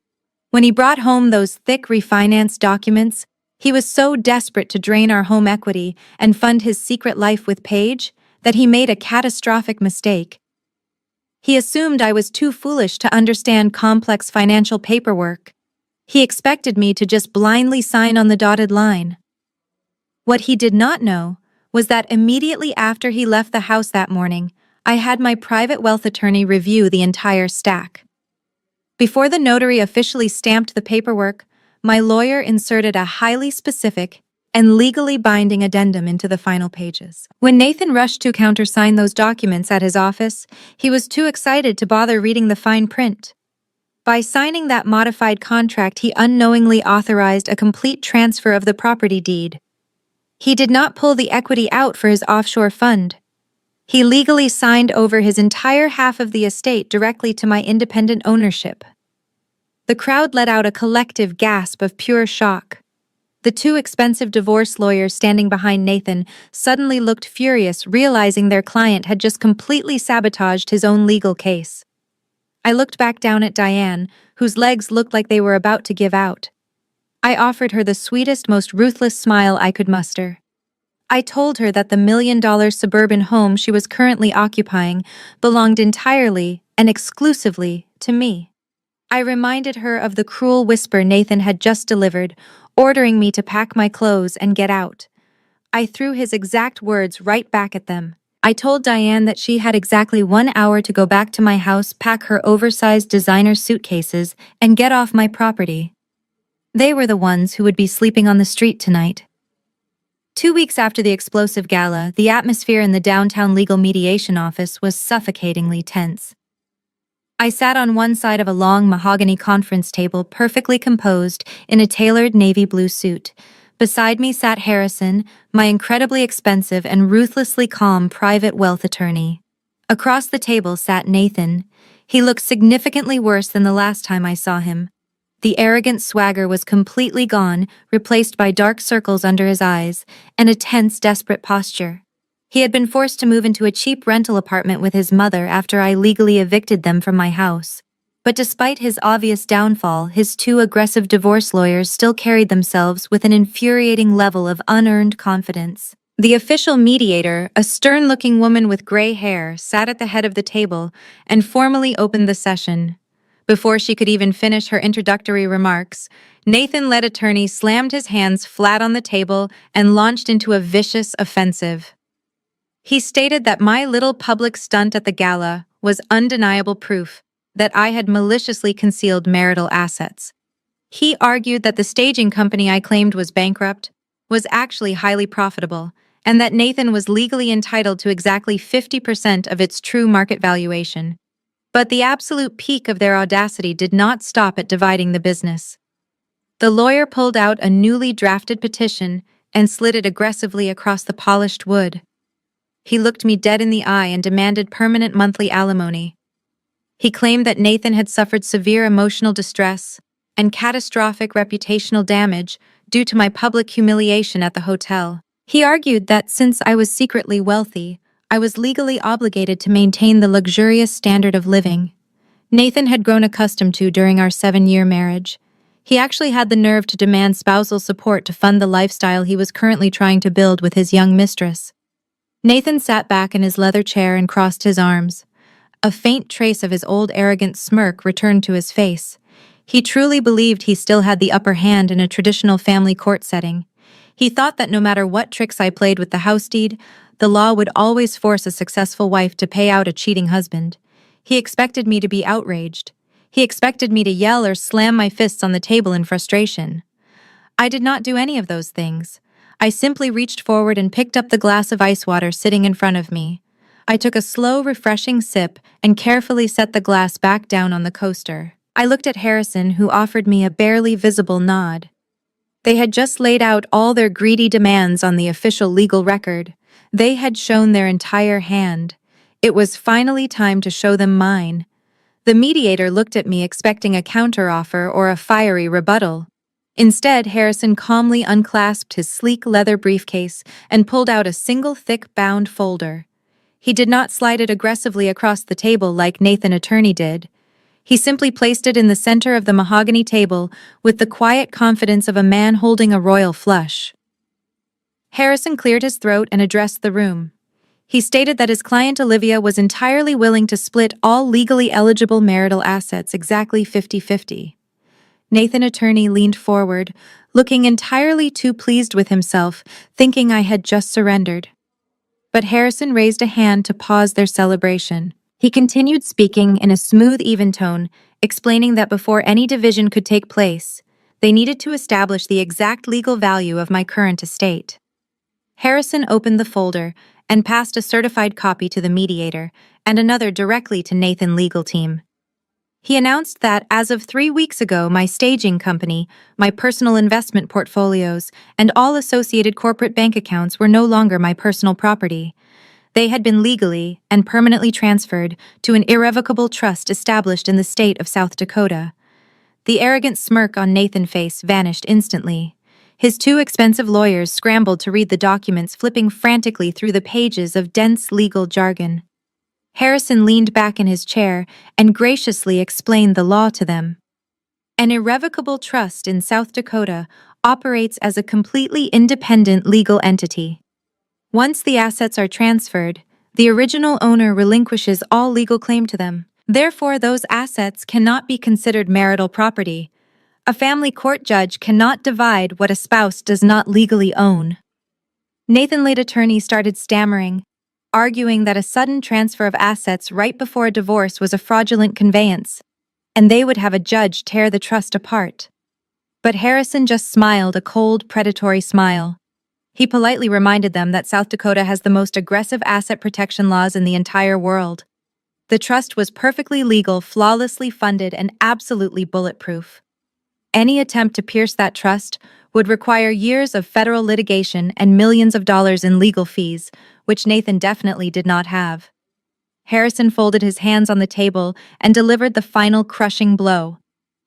When he brought home those thick refinance documents, he was so desperate to drain our home equity and fund his secret life with Paige that he made a catastrophic mistake. He assumed I was too foolish to understand complex financial paperwork. He expected me to just blindly sign on the dotted line. What he did not know was that immediately after he left the house that morning, I had my private wealth attorney review the entire stack. Before the notary officially stamped the paperwork, my lawyer inserted a highly specific and legally binding addendum into the final pages. When Nathan rushed to countersign those documents at his office, he was too excited to bother reading the fine print. By signing that modified contract, he unknowingly authorized a complete transfer of the property deed. He did not pull the equity out for his offshore fund. He legally signed over his entire half of the estate directly to my independent ownership. The crowd let out a collective gasp of pure shock. The two expensive divorce lawyers standing behind Nathan suddenly looked furious, realizing their client had just completely sabotaged his own legal case. I looked back down at Diane, whose legs looked like they were about to give out. I offered her the sweetest, most ruthless smile I could muster. I told her that the $1 million suburban home she was currently occupying belonged entirely and exclusively to me. I reminded her of the cruel whisper Nathan had just delivered, ordering me to pack my clothes and get out. I threw his exact words right back at them. I told Diane that she had exactly 1 hour to go back to my house, pack her oversized designer suitcases, and get off my property. They were the ones who would be sleeping on the street tonight. 2 weeks after the explosive gala, the atmosphere in the downtown legal mediation office was suffocatingly tense. I sat on one side of a long mahogany conference table, perfectly composed in a tailored navy blue suit. Beside me sat Harrison, my incredibly expensive and ruthlessly calm private wealth attorney. Across the table sat Nathan. He looked significantly worse than the last time I saw him. The arrogant swagger was completely gone, replaced by dark circles under his eyes and a tense, desperate posture. He had been forced to move into a cheap rental apartment with his mother after I legally evicted them from my house. But despite his obvious downfall, his two aggressive divorce lawyers still carried themselves with an infuriating level of unearned confidence. The official mediator, a stern-looking woman with gray hair, sat at the head of the table and formally opened the session. Before she could even finish her introductory remarks, Nathan-led attorney slammed his hands flat on the table and launched into a vicious offensive. He stated that my little public stunt at the gala was undeniable proof that I had maliciously concealed marital assets. He argued that the staging company I claimed was bankrupt was actually highly profitable, and that Nathan was legally entitled to exactly 50% of its true market valuation. But the absolute peak of their audacity did not stop at dividing the business. The lawyer pulled out a newly drafted petition and slid it aggressively across the polished wood. He looked me dead in the eye and demanded permanent monthly alimony. He claimed that Nathan had suffered severe emotional distress and catastrophic reputational damage due to my public humiliation at the hotel. He argued that since I was secretly wealthy, I was legally obligated to maintain the luxurious standard of living Nathan had grown accustomed to during our 7-year marriage. He actually had the nerve to demand spousal support to fund the lifestyle he was currently trying to build with his young mistress. Nathan sat back in his leather chair and crossed his arms. A faint trace of his old arrogant smirk returned to his face. He truly believed he still had the upper hand in a traditional family court setting. He thought that no matter what tricks I played with the house deed, the law would always force a successful wife to pay out a cheating husband. He expected me to be outraged. He expected me to yell or slam my fists on the table in frustration. I did not do any of those things. I simply reached forward and picked up the glass of ice water sitting in front of me. I took a slow, refreshing sip and carefully set the glass back down on the coaster. I looked at Harrison, who offered me a barely visible nod. They had just laid out all their greedy demands on the official legal record. They had shown their entire hand. It was finally time to show them mine. The mediator looked at me expecting a counteroffer or a fiery rebuttal. Instead, Harrison calmly unclasped his sleek leather briefcase and pulled out a single thick bound folder. He did not slide it aggressively across the table like Nathan Attorney did. He simply placed it in the center of the mahogany table with the quiet confidence of a man holding a royal flush. Harrison cleared his throat and addressed the room. He stated that his client Olivia was entirely willing to split all legally eligible marital assets exactly 50-50. Nathan Attorney leaned forward, looking entirely too pleased with himself, thinking I had just surrendered. But Harrison raised a hand to pause their celebration. He continued speaking in a smooth, even tone, explaining that before any division could take place, they needed to establish the exact legal value of my current estate. Harrison opened the folder and passed a certified copy to the mediator and another directly to Nathan's legal team. He announced that as of 3 weeks ago, my staging company, my personal investment portfolios, and all associated corporate bank accounts were no longer my personal property. They had been legally and permanently transferred to an irrevocable trust established in the state of South Dakota. The arrogant smirk on Nathan's face vanished instantly. His 2 expensive lawyers scrambled to read the documents, flipping frantically through the pages of dense legal jargon. Harrison leaned back in his chair and graciously explained the law to them. An irrevocable trust in South Dakota operates as a completely independent legal entity. Once the assets are transferred, the original owner relinquishes all legal claim to them. Therefore, those assets cannot be considered marital property. A family court judge cannot divide what a spouse does not legally own. Nathan's lead attorney started stammering, arguing that a sudden transfer of assets right before a divorce was a fraudulent conveyance, and they would have a judge tear the trust apart. But Harrison just smiled a cold, predatory smile. He politely reminded them that South Dakota has the most aggressive asset protection laws in the entire world. The trust was perfectly legal, flawlessly funded, and absolutely bulletproof. Any attempt to pierce that trust would require years of federal litigation and millions of dollars in legal fees, which Nathan definitely did not have. Harrison folded his hands on the table and delivered the final crushing blow.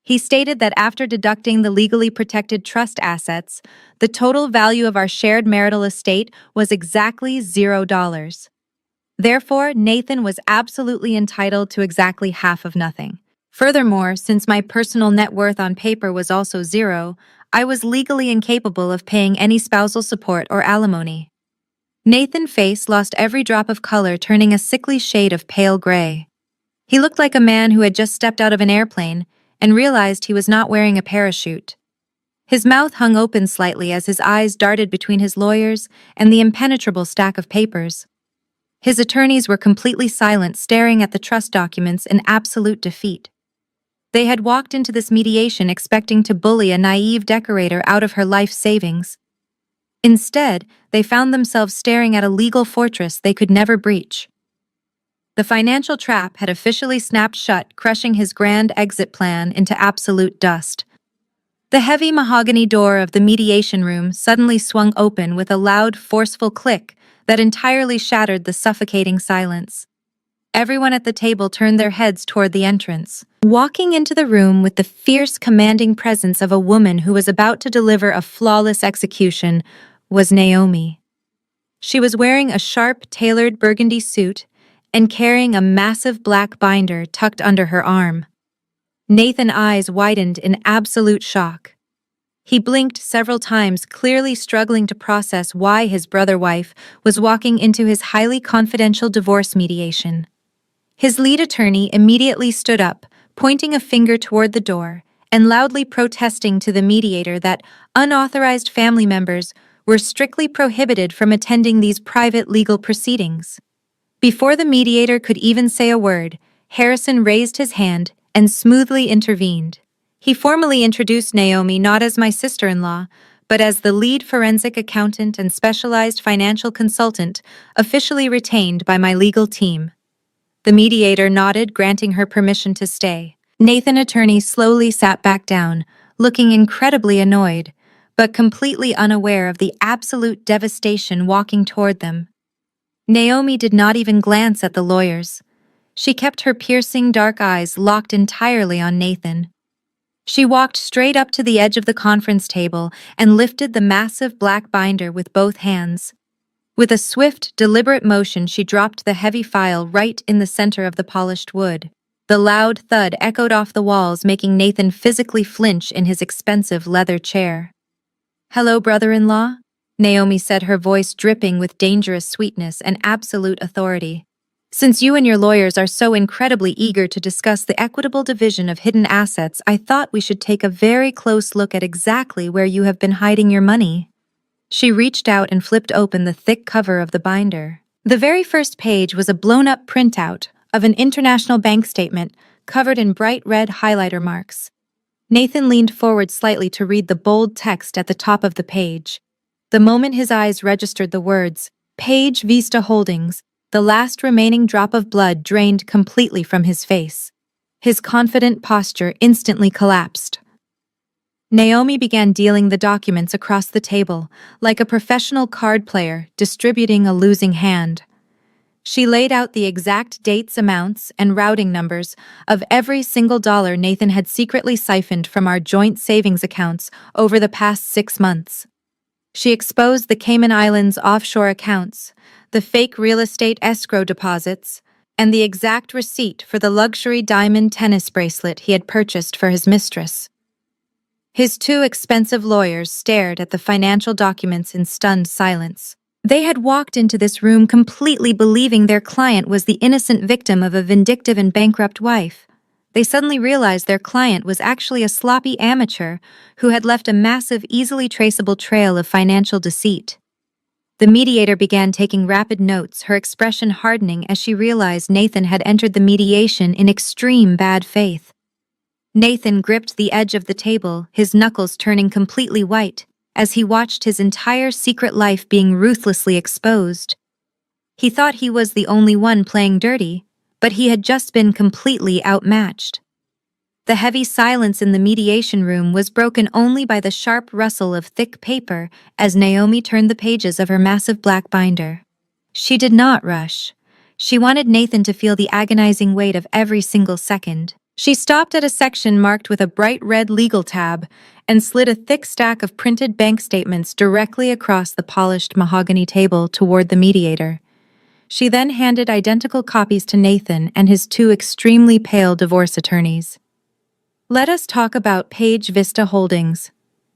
He stated that after deducting the legally protected trust assets, the total value of our shared marital estate was exactly $0. Therefore, Nathan was absolutely entitled to exactly half of nothing. Furthermore, since my personal net worth on paper was also $0, I was legally incapable of paying any spousal support or alimony. Nathan's face lost every drop of color, turning a sickly shade of pale gray. He looked like a man who had just stepped out of an airplane and realized he was not wearing a parachute. His mouth hung open slightly as his eyes darted between his lawyers and the impenetrable stack of papers. His attorneys were completely silent, staring at the trust documents in absolute defeat. They had walked into this mediation expecting to bully a naive decorator out of her life savings. Instead, they found themselves staring at a legal fortress they could never breach. The financial trap had officially snapped shut, crushing his grand exit plan into absolute dust. The heavy mahogany door of the mediation room suddenly swung open with a loud, forceful click that entirely shattered the suffocating silence. Everyone at the table turned their heads toward the entrance. Walking into the room with the fierce, commanding presence of a woman who was about to deliver a flawless execution was Naomi. She was wearing a sharp, tailored burgundy suit and carrying a massive black binder tucked under her arm. Nathan's eyes widened in absolute shock. He blinked several times, clearly struggling to process why his brother-wife was walking into his highly confidential divorce mediation. His lead attorney immediately stood up, pointing a finger toward the door and loudly protesting to the mediator that unauthorized family members were strictly prohibited from attending these private legal proceedings. Before the mediator could even say a word, Harrison raised his hand and smoothly intervened. He formally introduced Naomi not as my sister-in-law, but as the lead forensic accountant and specialized financial consultant officially retained by my legal team. The mediator nodded, granting her permission to stay. Nathan's attorney slowly sat back down, looking incredibly annoyed, but completely unaware of the absolute devastation walking toward them. Naomi did not even glance at the lawyers. She kept her piercing dark eyes locked entirely on Nathan. She walked straight up to the edge of the conference table and lifted the massive black binder with both hands. With a swift, deliberate motion, she dropped the heavy file right in the center of the polished wood. The loud thud echoed off the walls, making Nathan physically flinch in his expensive leather chair. "Hello, brother-in-law," Naomi said, her voice dripping with dangerous sweetness and absolute authority. "Since you and your lawyers are so incredibly eager to discuss the equitable division of hidden assets, I thought we should take a very close look at exactly where you have been hiding your money." She reached out and flipped open the thick cover of the binder. The very first page was a blown-up printout of an international bank statement covered in bright red highlighter marks. Nathan leaned forward slightly to read the bold text at the top of the page. The moment his eyes registered the words, Page Vista Holdings, the last remaining drop of blood drained completely from his face. His confident posture instantly collapsed. Naomi began dealing the documents across the table, like a professional card player distributing a losing hand. She laid out the exact dates, amounts, and routing numbers of every single dollar Nathan had secretly siphoned from our joint savings accounts over the past 6 months. She exposed the Cayman Islands offshore accounts, the fake real estate escrow deposits, and the exact receipt for the luxury diamond tennis bracelet he had purchased for his mistress. His 2 expensive lawyers stared at the financial documents in stunned silence. They had walked into this room completely believing their client was the innocent victim of a vindictive and bankrupt wife. They suddenly realized their client was actually a sloppy amateur who had left a massive, easily traceable trail of financial deceit. The mediator began taking rapid notes, her expression hardening as she realized Nathan had entered the mediation in extreme bad faith. Nathan gripped the edge of the table, his knuckles turning completely white, as he watched his entire secret life being ruthlessly exposed. He thought he was the only one playing dirty, but he had just been completely outmatched. The heavy silence in the mediation room was broken only by the sharp rustle of thick paper as Naomi turned the pages of her massive black binder. She did not rush. She wanted Nathan to feel the agonizing weight of every single second. She stopped at a section marked with a bright red legal tab and slid a thick stack of printed bank statements directly across the polished mahogany table toward the mediator. She then handed identical copies to Nathan and his 2 extremely pale divorce attorneys. "Let us talk about Page Vista Holdings,"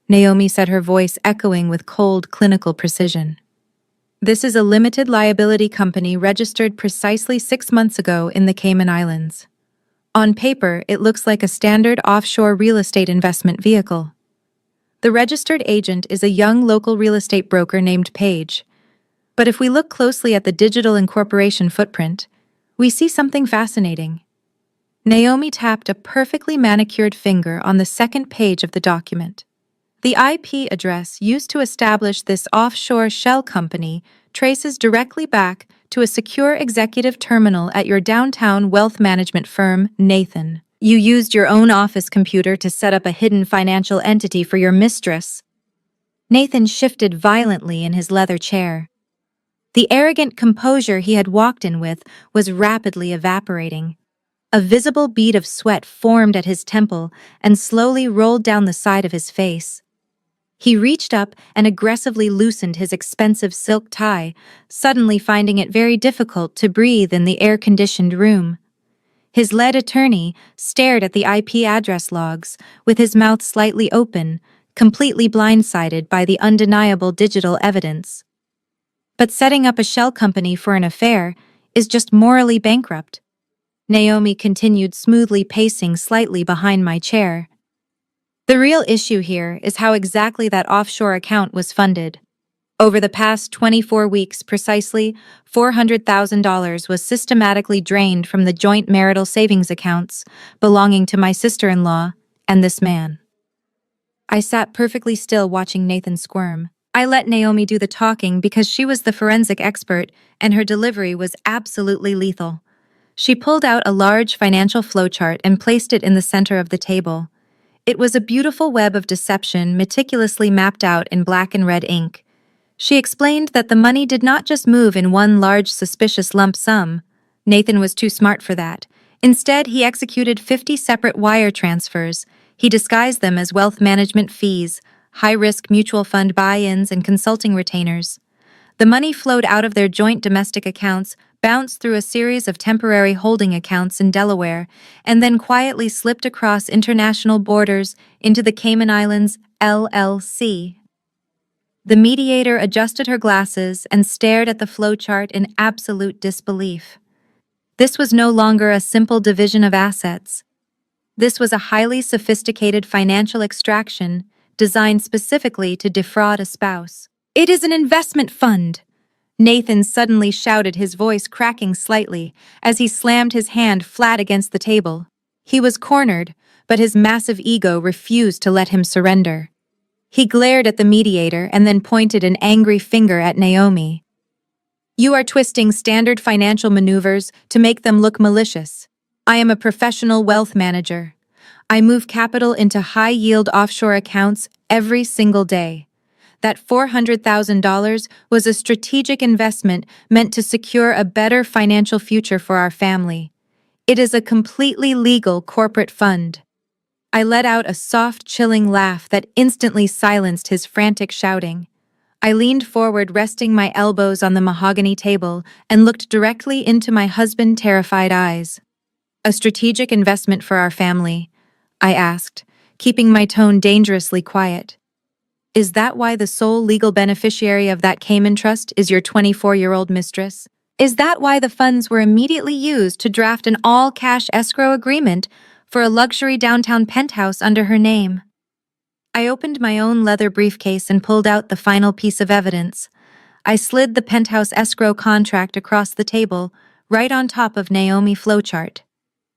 Naomi said, her voice echoing with cold, clinical precision. "This is a limited liability company registered precisely 6 months ago in the Cayman Islands. On paper, it looks like a standard offshore real estate investment vehicle. The registered agent is a young local real estate broker named Page. But if we look closely at the digital incorporation footprint, we see something fascinating." Naomi tapped a perfectly manicured finger on the second page of the document. The IP address used to establish this offshore shell company traces directly back to a secure executive terminal at your downtown wealth management firm, Nathan. You used your own office computer to set up a hidden financial entity for your mistress. Nathan shifted violently in his leather chair. The arrogant composure he had walked in with was rapidly evaporating. A visible bead of sweat formed at his temple and slowly rolled down the side of his face. He reached up and aggressively loosened his expensive silk tie, suddenly finding it very difficult to breathe in the air-conditioned room. His lead attorney stared at the IP address logs, with his mouth slightly open, completely blindsided by the undeniable digital evidence. "But setting up a shell company for an affair is just morally bankrupt," Naomi continued, smoothly pacing slightly behind my chair. "The real issue here is how exactly that offshore account was funded. Over the past 24 weeks, precisely $400,000 was systematically drained from the joint marital savings accounts belonging to my sister-in-law and this man." I sat perfectly still watching Nathan squirm. I let Naomi do the talking because she was the forensic expert and her delivery was absolutely lethal. She pulled out a large financial flowchart and placed it in the center of the table. It was a beautiful web of deception meticulously mapped out in black and red ink. She explained that the money did not just move in one large suspicious lump sum. Nathan was too smart for that. Instead, he executed 50 separate wire transfers. He disguised them as wealth management fees, high-risk mutual fund buy-ins, and consulting retainers. The money flowed out of their joint domestic accounts, bounced through a series of temporary holding accounts in Delaware, and then quietly slipped across international borders into the Cayman Islands LLC. The mediator adjusted her glasses and stared at the flowchart in absolute disbelief. This was no longer a simple division of assets. This was a highly sophisticated financial extraction designed specifically to defraud a spouse. "It is an investment fund!" Nathan suddenly shouted, his voice cracking slightly as he slammed his hand flat against the table. He was cornered, but his massive ego refused to let him surrender. He glared at the mediator and then pointed an angry finger at Naomi. "You are twisting standard financial maneuvers to make them look malicious. I am a professional wealth manager. I move capital into high-yield offshore accounts every single day. That $400,000 was a strategic investment meant to secure a better financial future for our family. It is a completely legal corporate fund." I let out a soft, chilling laugh that instantly silenced his frantic shouting. I leaned forward, resting my elbows on the mahogany table, and looked directly into my husband's terrified eyes. "A strategic investment for our family?" I asked, keeping my tone dangerously quiet. "Is that why the sole legal beneficiary of that Cayman trust is your 24-year-old mistress? Is that why the funds were immediately used to draft an all-cash escrow agreement for a luxury downtown penthouse under her name?" I opened my own leather briefcase and pulled out the final piece of evidence. I slid the penthouse escrow contract across the table, right on top of Naomi's flowchart.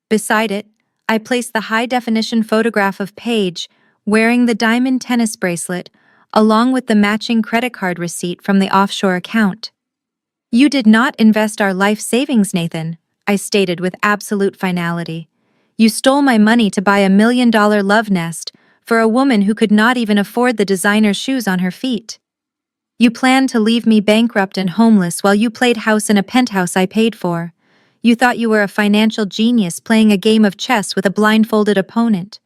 Beside it, I placed the high-definition photograph of Paige wearing the diamond tennis bracelet, along with the matching credit card receipt from the offshore account. "You did not invest our life savings, Nathan," I stated with absolute finality. "You stole my money to buy a $1 million love nest for a woman who could not even afford the designer shoes on her feet. You planned to leave me bankrupt and homeless while you played house in a penthouse I paid for. You thought you were a financial genius playing a game of chess with a blindfolded opponent.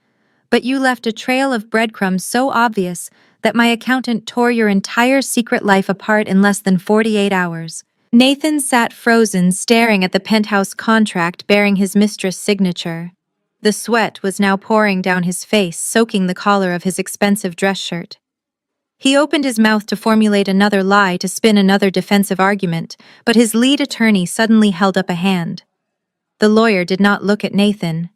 But you left a trail of breadcrumbs so obvious that my accountant tore your entire secret life apart in less than 48 hours. Nathan sat frozen, staring at the penthouse contract bearing his mistress' signature. The sweat was now pouring down his face, soaking the collar of his expensive dress shirt. He opened his mouth to formulate another lie to spin another defensive argument, but his lead attorney suddenly held up a hand. The lawyer did not look at Nathan.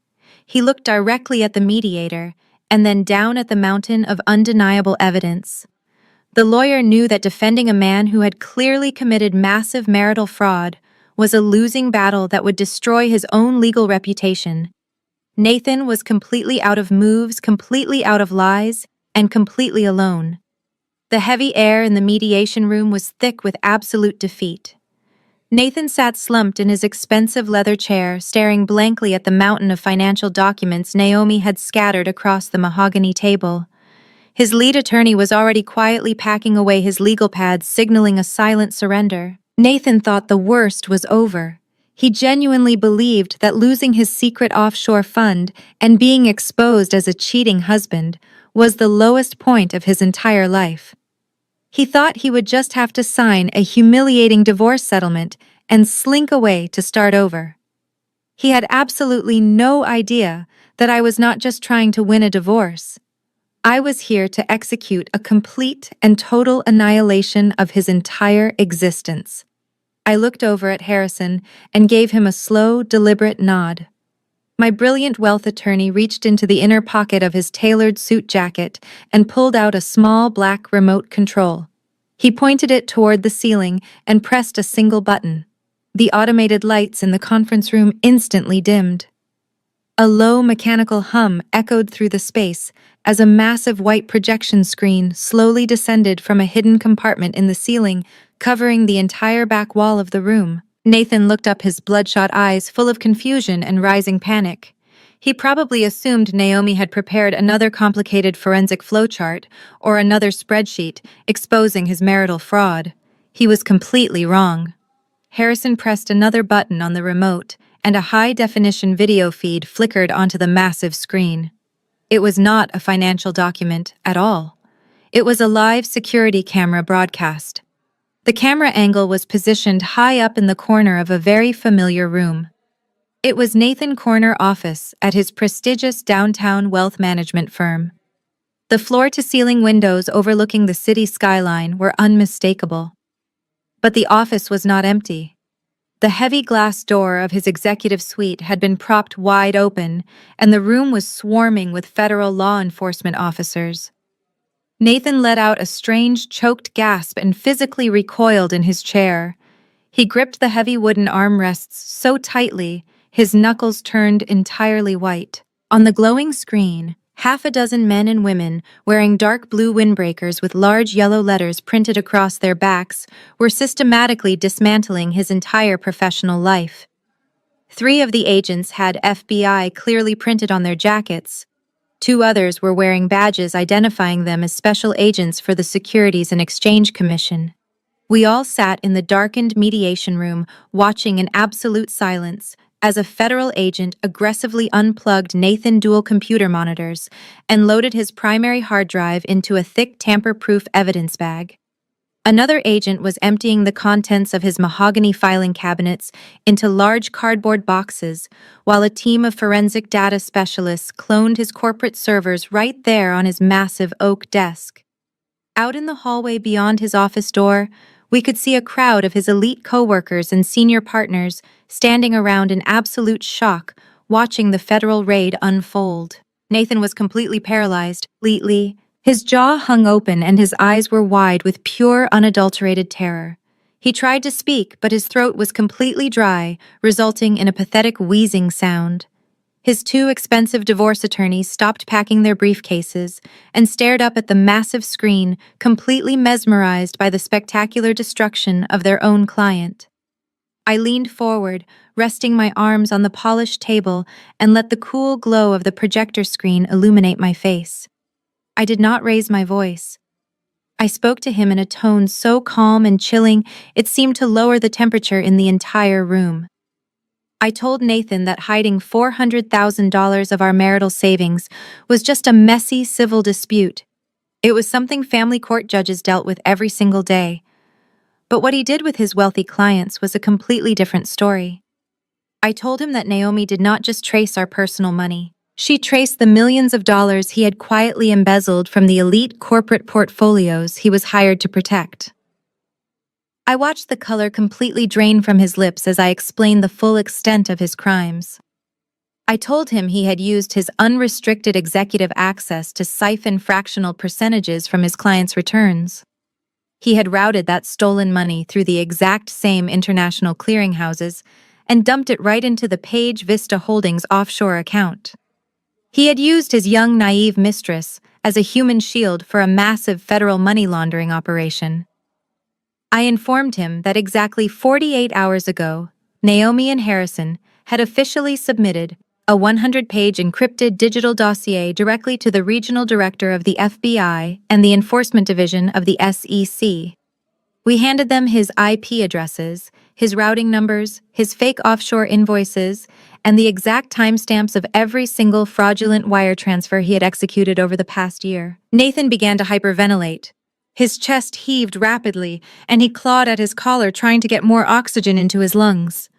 He looked directly at the mediator, and then down at the mountain of undeniable evidence. The lawyer knew that defending a man who had clearly committed massive marital fraud was a losing battle that would destroy his own legal reputation. Nathan was completely out of moves, completely out of lies, and completely alone. The heavy air in the mediation room was thick with absolute defeat. Nathan sat slumped in his expensive leather chair, staring blankly at the mountain of financial documents Naomi had scattered across the mahogany table. His lead attorney was already quietly packing away his legal pads, signaling a silent surrender. Nathan thought the worst was over. He genuinely believed that losing his secret offshore fund and being exposed as a cheating husband was the lowest point of his entire life. He thought he would just have to sign a humiliating divorce settlement and slink away to start over. He had absolutely no idea that I was not just trying to win a divorce. I was here to execute a complete and total annihilation of his entire existence. I looked over at Harrison and gave him a slow, deliberate nod. My brilliant wealth attorney reached into the inner pocket of his tailored suit jacket and pulled out a small black remote control. He pointed it toward the ceiling and pressed a single button. The automated lights in the conference room instantly dimmed. A low mechanical hum echoed through the space as a massive white projection screen slowly descended from a hidden compartment in the ceiling, covering the entire back wall of the room. Nathan looked up, his bloodshot eyes full of confusion and rising panic. He probably assumed Naomi had prepared another complicated forensic flowchart or another spreadsheet exposing his marital fraud. He was completely wrong. Harrison pressed another button on the remote, and a high-definition video feed flickered onto the massive screen. It was not a financial document at all. It was a live security camera broadcast. The camera angle was positioned high up in the corner of a very familiar room. It was Nathan Corner office at his prestigious downtown wealth management firm. The floor-to-ceiling windows overlooking the city skyline were unmistakable. But the office was not empty. The heavy glass door of his executive suite had been propped wide open, and the room was swarming with federal law enforcement officers. Nathan let out a strange, choked gasp and physically recoiled in his chair. He gripped the heavy wooden armrests so tightly, his knuckles turned entirely white. On the glowing screen, half a dozen men and women, wearing dark blue windbreakers with large yellow letters printed across their backs, were systematically dismantling his entire professional life. 3 of the agents had FBI clearly printed on their jackets. 2 others were wearing badges identifying them as special agents for the Securities and Exchange Commission. We all sat in the darkened mediation room, watching in absolute silence, as a federal agent aggressively unplugged Nathan dual computer monitors and loaded his primary hard drive into a thick tamper-proof evidence bag. Another agent was emptying the contents of his mahogany filing cabinets into large cardboard boxes, while a team of forensic data specialists cloned his corporate servers right there on his massive oak desk. Out in the hallway beyond his office door, we could see a crowd of his elite coworkers and senior partners standing around in absolute shock, watching the federal raid unfold. Nathan was completely paralyzed, completely. His jaw hung open and his eyes were wide with pure, unadulterated terror. He tried to speak, but his throat was completely dry, resulting in a pathetic wheezing sound. His 2 expensive divorce attorneys stopped packing their briefcases and stared up at the massive screen, completely mesmerized by the spectacular destruction of their own client. I leaned forward, resting my arms on the polished table, and let the cool glow of the projector screen illuminate my face. I did not raise my voice. I spoke to him in a tone so calm and chilling it seemed to lower the temperature in the entire room. I told Nathan that hiding $400,000 of our marital savings was just a messy civil dispute. It was something family court judges dealt with every single day. But what he did with his wealthy clients was a completely different story. I told him that Naomi did not just trace our personal money. She traced the millions of dollars he had quietly embezzled from the elite corporate portfolios he was hired to protect. I watched the color completely drain from his lips as I explained the full extent of his crimes. I told him he had used his unrestricted executive access to siphon fractional percentages from his clients' returns. He had routed that stolen money through the exact same international clearinghouses and dumped it right into the Page Vista Holdings offshore account. He had used his young, naive mistress as a human shield for a massive federal money laundering operation. I informed him that exactly 48 hours ago, Naomi and Harrison had officially submitted a 100-page encrypted digital dossier directly to the regional director of the FBI and the enforcement division of the SEC. We handed them his IP addresses, his routing numbers, his fake offshore invoices, and the exact timestamps of every single fraudulent wire transfer he had executed over the past year. Nathan began to hyperventilate. His chest heaved rapidly, and he clawed at his collar trying to get more oxygen into his lungs.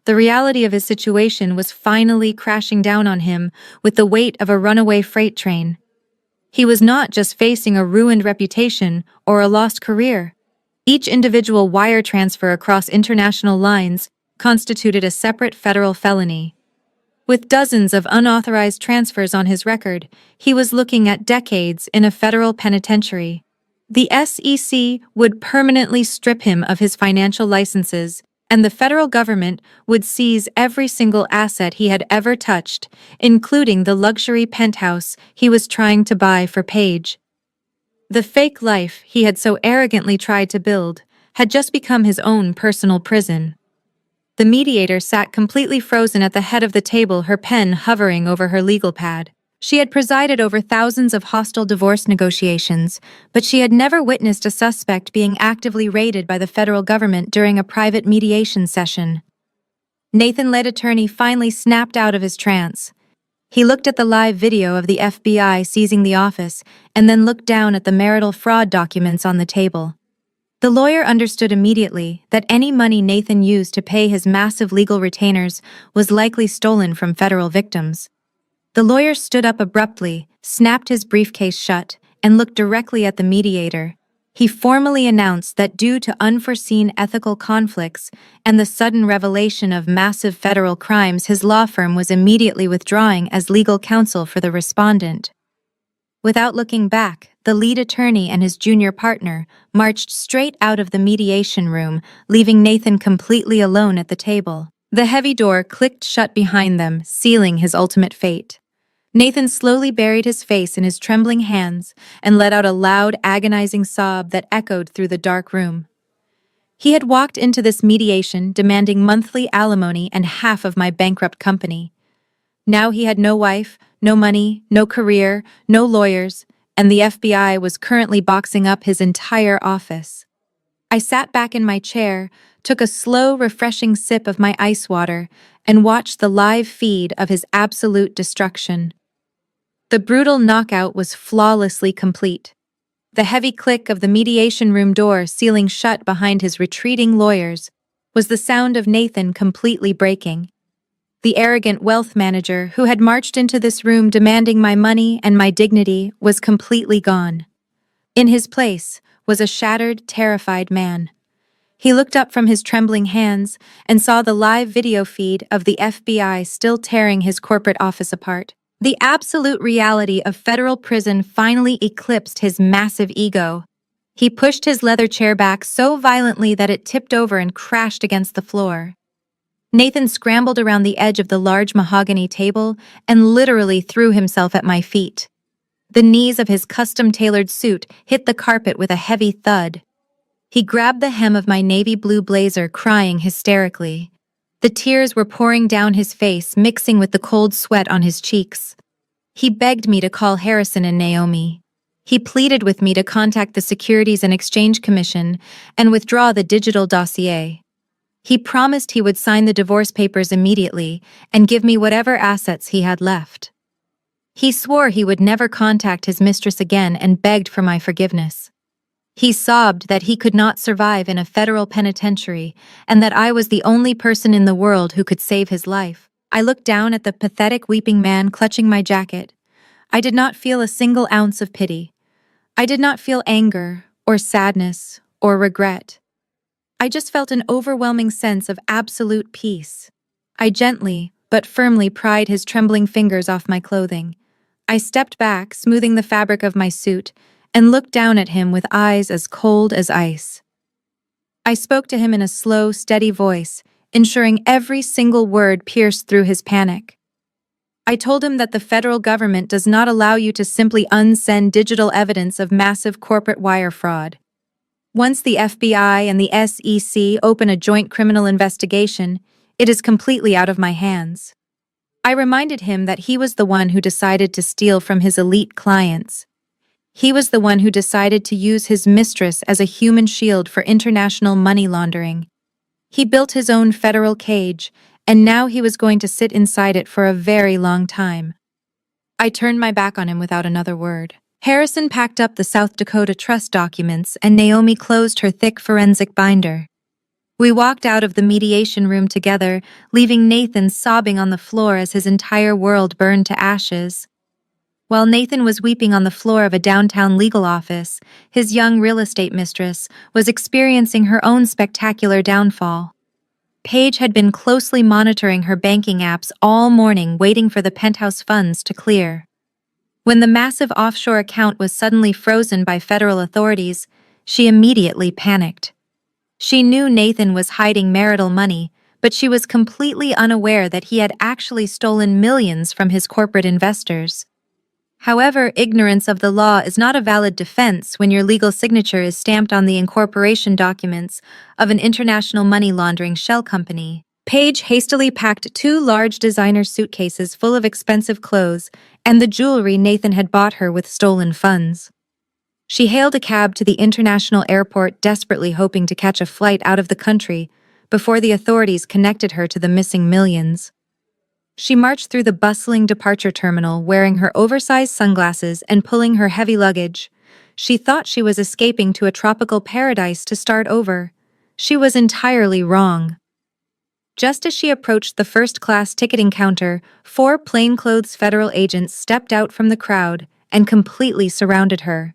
The reality of his situation was finally crashing down on him with the weight of a runaway freight train. He was not just facing a ruined reputation or a lost career. Each individual wire transfer across international lines constituted a separate federal felony. With dozens of unauthorized transfers on his record, he was looking at decades in a federal penitentiary. The SEC would permanently strip him of his financial licenses, and the federal government would seize every single asset he had ever touched, including the luxury penthouse he was trying to buy for Paige. The fake life he had so arrogantly tried to build had just become his own personal prison. The mediator sat completely frozen at the head of the table, her pen hovering over her legal pad. She had presided over thousands of hostile divorce negotiations, but she had never witnessed a suspect being actively raided by the federal government during a private mediation session. Nathan-led attorney finally snapped out of his trance. He looked at the live video of the FBI seizing the office and then looked down at the marital fraud documents on the table. The lawyer understood immediately that any money Nathan used to pay his massive legal retainers was likely stolen from federal victims. The lawyer stood up abruptly, snapped his briefcase shut, and looked directly at the mediator. He formally announced that due to unforeseen ethical conflicts and the sudden revelation of massive federal crimes, his law firm was immediately withdrawing as legal counsel for the respondent. Without looking back, the lead attorney and his junior partner marched straight out of the mediation room, leaving Nathan completely alone at the table. The heavy door clicked shut behind them, sealing his ultimate fate. Nathan slowly buried his face in his trembling hands and let out a loud, agonizing sob that echoed through the dark room. He had walked into this mediation demanding monthly alimony and half of my bankrupt company. Now he had no wife, no money, no career, no lawyers, and the FBI was currently boxing up his entire office. I sat back in my chair, took a slow, refreshing sip of my ice water, and watched the live feed of his absolute destruction. The brutal knockout was flawlessly complete. The heavy click of the mediation room door sealing shut behind his retreating lawyers was the sound of Nathan completely breaking. The arrogant wealth manager who had marched into this room demanding my money and my dignity was completely gone. In his place was a shattered, terrified man. He looked up from his trembling hands and saw the live video feed of the FBI still tearing his corporate office apart. The absolute reality of federal prison finally eclipsed his massive ego. He pushed his leather chair back so violently that it tipped over and crashed against the floor. Nathan scrambled around the edge of the large mahogany table and literally threw himself at my feet. The knees of his custom-tailored suit hit the carpet with a heavy thud. He grabbed the hem of my navy blue blazer, crying hysterically. The tears were pouring down his face, mixing with the cold sweat on his cheeks. He begged me to call Harrison and Naomi. He pleaded with me to contact the Securities and Exchange Commission and withdraw the digital dossier. He promised he would sign the divorce papers immediately and give me whatever assets he had left. He swore he would never contact his mistress again and begged for my forgiveness. He sobbed that he could not survive in a federal penitentiary and that I was the only person in the world who could save his life. I looked down at the pathetic weeping man clutching my jacket. I did not feel a single ounce of pity. I did not feel anger or sadness or regret. I just felt an overwhelming sense of absolute peace. I gently, but firmly pried his trembling fingers off my clothing. I stepped back, smoothing the fabric of my suit, and looked down at him with eyes as cold as ice. I spoke to him in a slow, steady voice, ensuring every single word pierced through his panic. I told him that the federal government does not allow you to simply unsend digital evidence of massive corporate wire fraud. Once the FBI and the SEC open a joint criminal investigation, it is completely out of my hands. I reminded him that he was the one who decided to steal from his elite clients. He was the one who decided to use his mistress as a human shield for international money laundering. He built his own federal cage, and now he was going to sit inside it for a very long time. I turned my back on him without another word. Harrison packed up the South Dakota trust documents and Naomi closed her thick forensic binder. We walked out of the mediation room together, leaving Nathan sobbing on the floor as his entire world burned to ashes. While Nathan was weeping on the floor of a downtown legal office, his young real estate mistress was experiencing her own spectacular downfall. Paige had been closely monitoring her banking apps all morning, waiting for the penthouse funds to clear. When the massive offshore account was suddenly frozen by federal authorities, she immediately panicked. She knew Nathan was hiding marital money, but she was completely unaware that he had actually stolen millions from his corporate investors. However, ignorance of the law is not a valid defense when your legal signature is stamped on the incorporation documents of an international money laundering shell company. Paige hastily packed 2 large designer suitcases full of expensive clothes and the jewelry Nathan had bought her with stolen funds. She hailed a cab to the international airport, desperately hoping to catch a flight out of the country before the authorities connected her to the missing millions. She marched through the bustling departure terminal wearing her oversized sunglasses and pulling her heavy luggage. She thought she was escaping to a tropical paradise to start over. She was entirely wrong. Just as she approached the first-class ticketing counter, 4 plainclothes federal agents stepped out from the crowd and completely surrounded her.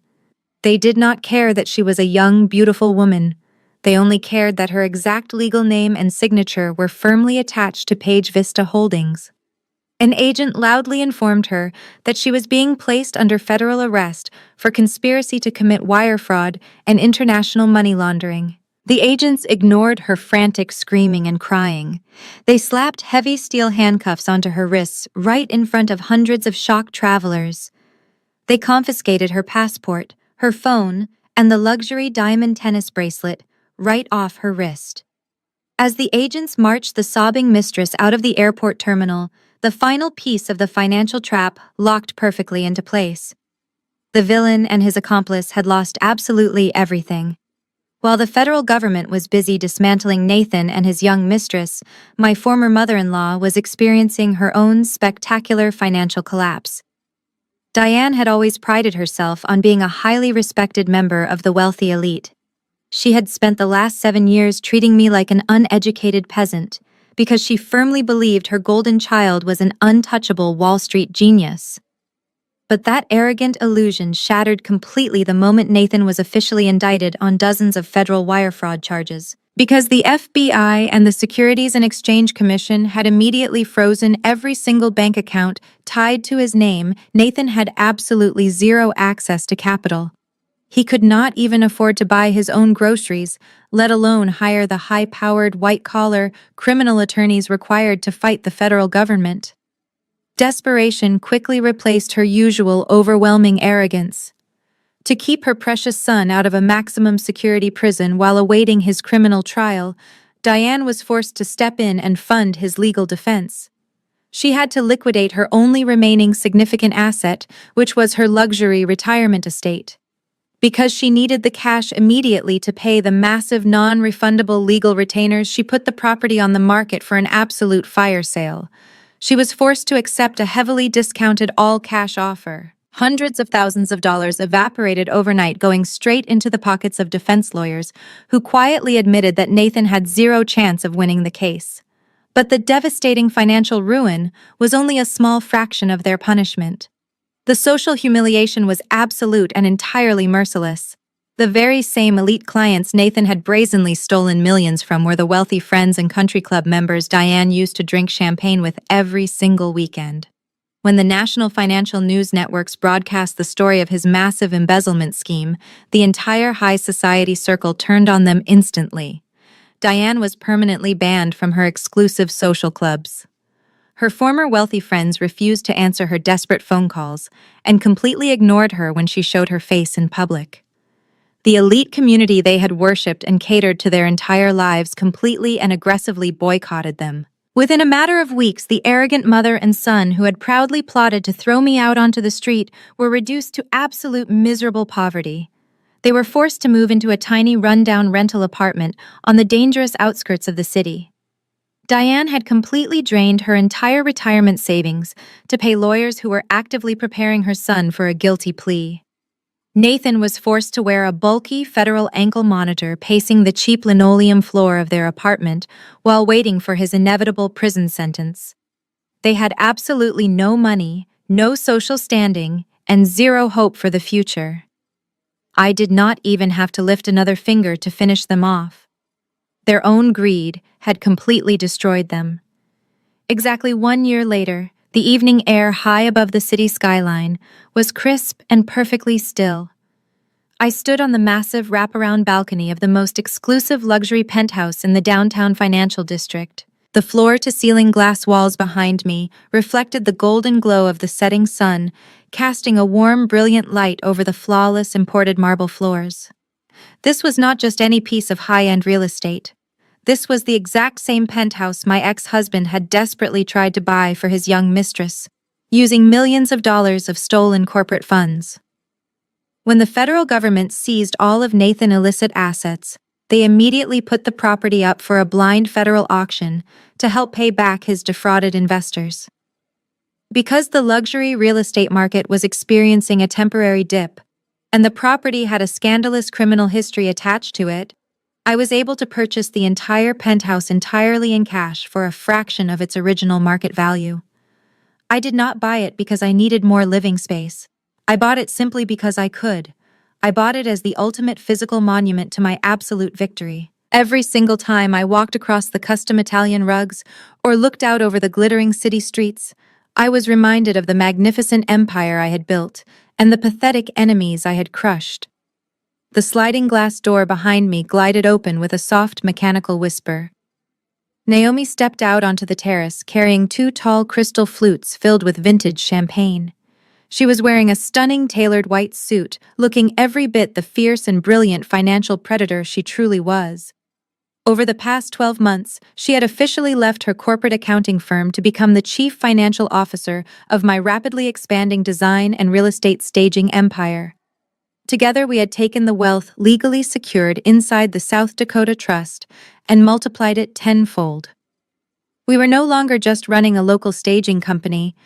They did not care that she was a young, beautiful woman. They only cared that her exact legal name and signature were firmly attached to Paige Vista Holdings. An agent loudly informed her that she was being placed under federal arrest for conspiracy to commit wire fraud and international money laundering. The agents ignored her frantic screaming and crying. They slapped heavy steel handcuffs onto her wrists right in front of hundreds of shocked travelers. They confiscated her passport, her phone, and the luxury diamond tennis bracelet right off her wrist. As the agents marched the sobbing mistress out of the airport terminal, the final piece of the financial trap locked perfectly into place. The villain and his accomplice had lost absolutely everything. While the federal government was busy dismantling Nathan and his young mistress, my former mother-in-law was experiencing her own spectacular financial collapse. Diane had always prided herself on being a highly respected member of the wealthy elite. She had spent the last 7 years treating me like an uneducated peasant because she firmly believed her golden child was an untouchable Wall Street genius. But that arrogant illusion shattered completely the moment Nathan was officially indicted on dozens of federal wire fraud charges. Because the FBI and the Securities and Exchange Commission had immediately frozen every single bank account tied to his name, Nathan had absolutely zero access to capital. He could not even afford to buy his own groceries, let alone hire the high-powered, white-collar criminal attorneys required to fight the federal government. Desperation quickly replaced her usual overwhelming arrogance. To keep her precious son out of a maximum security prison while awaiting his criminal trial, Diane was forced to step in and fund his legal defense. She had to liquidate her only remaining significant asset, which was her luxury retirement estate. Because she needed the cash immediately to pay the massive non-refundable legal retainers, she put the property on the market for an absolute fire sale. She was forced to accept a heavily discounted all-cash offer. Hundreds of thousands of dollars evaporated overnight, going straight into the pockets of defense lawyers, who quietly admitted that Nathan had zero chance of winning the case. But the devastating financial ruin was only a small fraction of their punishment. The social humiliation was absolute and entirely merciless. The very same elite clients Nathan had brazenly stolen millions from were the wealthy friends and country club members Diane used to drink champagne with every single weekend. When the national financial news networks broadcast the story of his massive embezzlement scheme, the entire high society circle turned on them instantly. Diane was permanently banned from her exclusive social clubs. Her former wealthy friends refused to answer her desperate phone calls and completely ignored her when she showed her face in public. The elite community they had worshipped and catered to their entire lives completely and aggressively boycotted them. Within a matter of weeks, the arrogant mother and son who had proudly plotted to throw me out onto the street were reduced to absolute miserable poverty. They were forced to move into a tiny rundown rental apartment on the dangerous outskirts of the city. Diane had completely drained her entire retirement savings to pay lawyers who were actively preparing her son for a guilty plea. Nathan was forced to wear a bulky federal ankle monitor pacing the cheap linoleum floor of their apartment while waiting for his inevitable prison sentence. They had absolutely no money, no social standing, and zero hope for the future. I did not even have to lift another finger to finish them off. Their own greed had completely destroyed them. Exactly 1 year later, the evening air high above the city skyline was crisp and perfectly still. I stood on the massive wraparound balcony of the most exclusive luxury penthouse in the downtown financial district. The floor-to-ceiling glass walls behind me reflected the golden glow of the setting sun, casting a warm, brilliant light over the flawless imported marble floors. This was not just any piece of high-end real estate. This was the exact same penthouse my ex-husband had desperately tried to buy for his young mistress, using millions of dollars of stolen corporate funds. When the federal government seized all of Nathan's illicit assets, they immediately put the property up for a blind federal auction to help pay back his defrauded investors. Because the luxury real estate market was experiencing a temporary dip, and the property had a scandalous criminal history attached to it, I was able to purchase the entire penthouse entirely in cash for a fraction of its original market value. I did not buy it because I needed more living space. I bought it simply because I could. I bought it as the ultimate physical monument to my absolute victory. Every single time I walked across the custom Italian rugs or looked out over the glittering city streets, I was reminded of the magnificent empire I had built and the pathetic enemies I had crushed. The sliding glass door behind me glided open with a soft mechanical whisper. Naomi stepped out onto the terrace, carrying two tall crystal flutes filled with vintage champagne. She was wearing a stunning tailored white suit, looking every bit the fierce and brilliant financial predator she truly was. Over the past 12 months, she had officially left her corporate accounting firm to become the chief financial officer of my rapidly expanding design and real estate staging empire. Together, we had taken the wealth legally secured inside the South Dakota Trust and multiplied it tenfold. We were no longer just running a local staging company.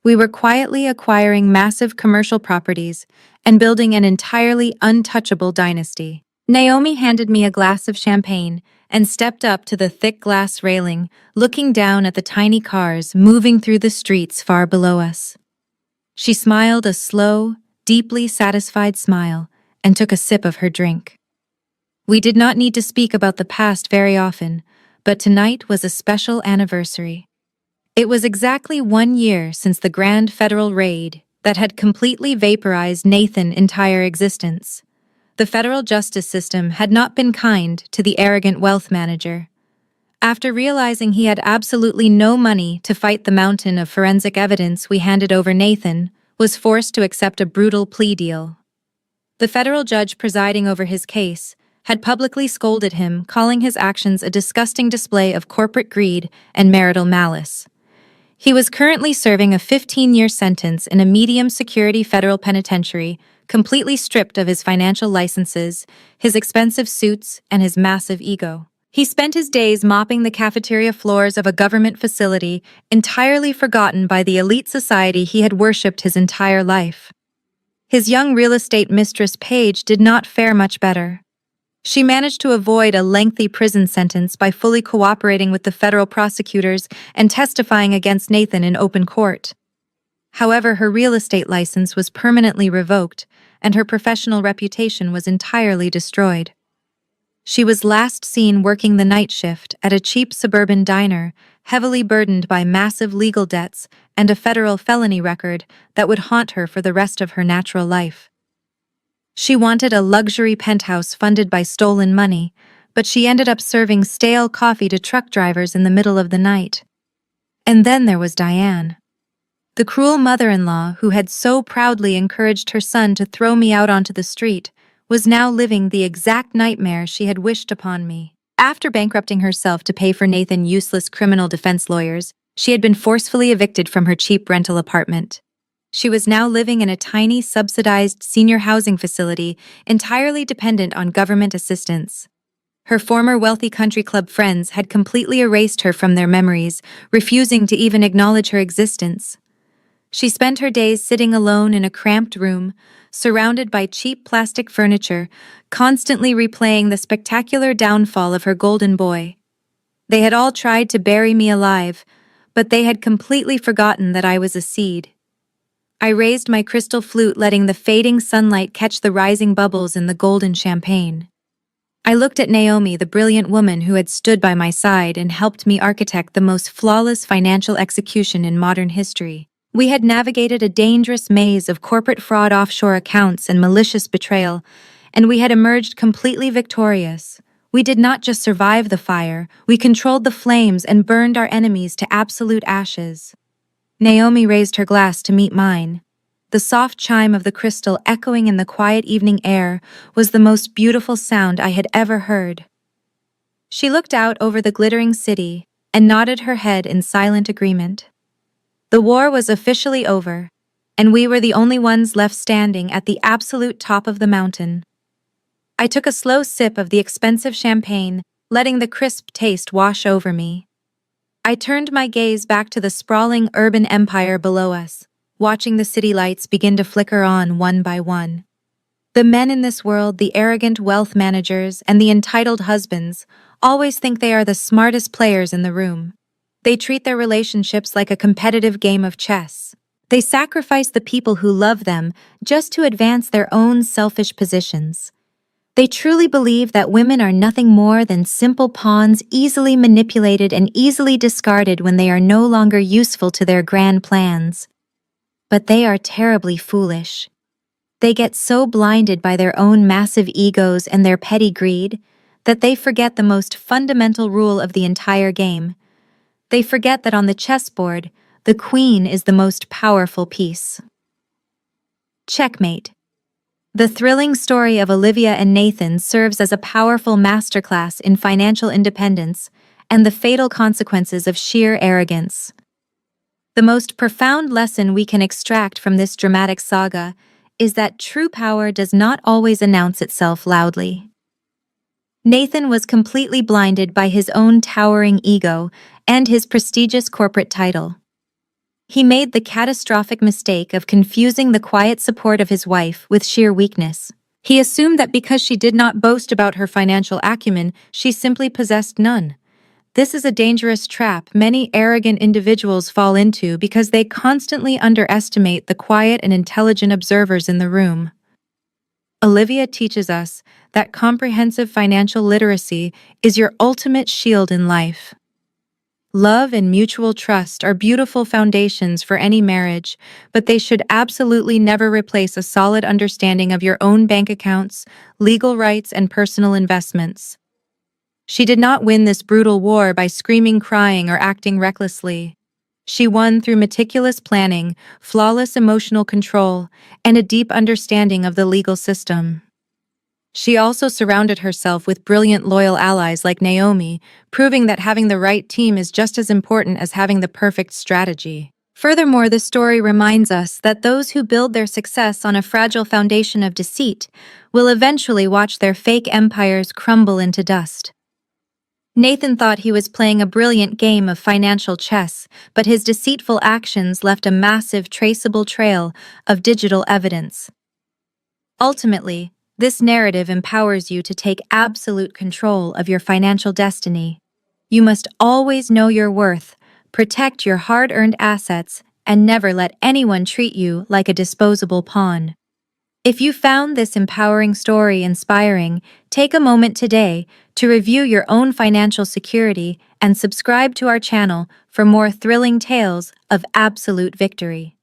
We were quietly acquiring massive commercial properties and building an entirely untouchable dynasty. Naomi handed me a glass of champagne and stepped up to the thick glass railing, looking down at the tiny cars moving through the streets far below us. She smiled a slow, deeply satisfied smile and took a sip of her drink. We did not need to speak about the past very often, but tonight was a special anniversary. It was exactly 1 year since the grand federal raid that had completely vaporized Nathan's entire existence. The federal justice system had not been kind to the arrogant wealth manager. After realizing he had absolutely no money to fight the mountain of forensic evidence we handed over, Nathan was forced to accept a brutal plea deal. The federal judge presiding over his case had publicly scolded him, calling his actions a disgusting display of corporate greed and marital malice. He was currently serving a 15-year sentence in a medium-security federal penitentiary, completely stripped of his financial licenses, his expensive suits, and his massive ego. He spent his days mopping the cafeteria floors of a government facility, entirely forgotten by the elite society he had worshipped his entire life. His young real estate mistress, Paige, did not fare much better. She managed to avoid a lengthy prison sentence by fully cooperating with the federal prosecutors and testifying against Nathan in open court. However, her real estate license was permanently revoked, and her professional reputation was entirely destroyed. She was last seen working the night shift at a cheap suburban diner, heavily burdened by massive legal debts and a federal felony record that would haunt her for the rest of her natural life. She wanted a luxury penthouse funded by stolen money, but she ended up serving stale coffee to truck drivers in the middle of the night. And then there was Diane. The cruel mother-in-law who had so proudly encouraged her son to throw me out onto the street was now living the exact nightmare she had wished upon me. After bankrupting herself to pay for Nathan's useless criminal defense lawyers, she had been forcefully evicted from her cheap rental apartment. She was now living in a tiny, subsidized senior housing facility entirely dependent on government assistance. Her former wealthy country club friends had completely erased her from their memories, refusing to even acknowledge her existence. She spent her days sitting alone in a cramped room, surrounded by cheap plastic furniture, constantly replaying the spectacular downfall of her golden boy. They had all tried to bury me alive, but they had completely forgotten that I was a seed. I raised my crystal flute, letting the fading sunlight catch the rising bubbles in the golden champagne. I looked at Naomi, the brilliant woman who had stood by my side and helped me architect the most flawless financial execution in modern history. We had navigated a dangerous maze of corporate fraud, offshore accounts, and malicious betrayal, and we had emerged completely victorious. We did not just survive the fire, we controlled the flames and burned our enemies to absolute ashes. Naomi raised her glass to meet mine. The soft chime of the crystal echoing in the quiet evening air was the most beautiful sound I had ever heard. She looked out over the glittering city and nodded her head in silent agreement. The war was officially over, and we were the only ones left standing at the absolute top of the mountain. I took a slow sip of the expensive champagne, letting the crisp taste wash over me. I turned my gaze back to the sprawling urban empire below us, watching the city lights begin to flicker on one by one. The men in this world, the arrogant wealth managers and the entitled husbands, always think they are the smartest players in the room. They treat their relationships like a competitive game of chess. They sacrifice the people who love them just to advance their own selfish positions. They truly believe that women are nothing more than simple pawns, easily manipulated and easily discarded when they are no longer useful to their grand plans. But they are terribly foolish. They get so blinded by their own massive egos and their petty greed that they forget the most fundamental rule of the entire game. They forget that on the chessboard, the queen is the most powerful piece. Checkmate. The thrilling story of Olivia and Nathan serves as a powerful masterclass in financial independence and the fatal consequences of sheer arrogance. The most profound lesson we can extract from this dramatic saga is that true power does not always announce itself loudly. Nathan was completely blinded by his own towering ego and his prestigious corporate title. He made the catastrophic mistake of confusing the quiet support of his wife with sheer weakness. He assumed that because she did not boast about her financial acumen, she simply possessed none. This is a dangerous trap many arrogant individuals fall into because they constantly underestimate the quiet and intelligent observers in the room. Olivia teaches us that comprehensive financial literacy is your ultimate shield in life. Love and mutual trust are beautiful foundations for any marriage, but they should absolutely never replace a solid understanding of your own bank accounts, legal rights, and personal investments. She did not win this brutal war by screaming, crying, or acting recklessly. She won through meticulous planning, flawless emotional control, and a deep understanding of the legal system. She also surrounded herself with brilliant, loyal allies like Naomi, proving that having the right team is just as important as having the perfect strategy. Furthermore, the story reminds us that those who build their success on a fragile foundation of deceit will eventually watch their fake empires crumble into dust. Nathan thought he was playing a brilliant game of financial chess, but his deceitful actions left a massive traceable trail of digital evidence. Ultimately, this narrative empowers you to take absolute control of your financial destiny. You must always know your worth, protect your hard-earned assets, and never let anyone treat you like a disposable pawn. If you found this empowering story inspiring, take a moment today to review your own financial security and subscribe to our channel for more thrilling tales of absolute victory.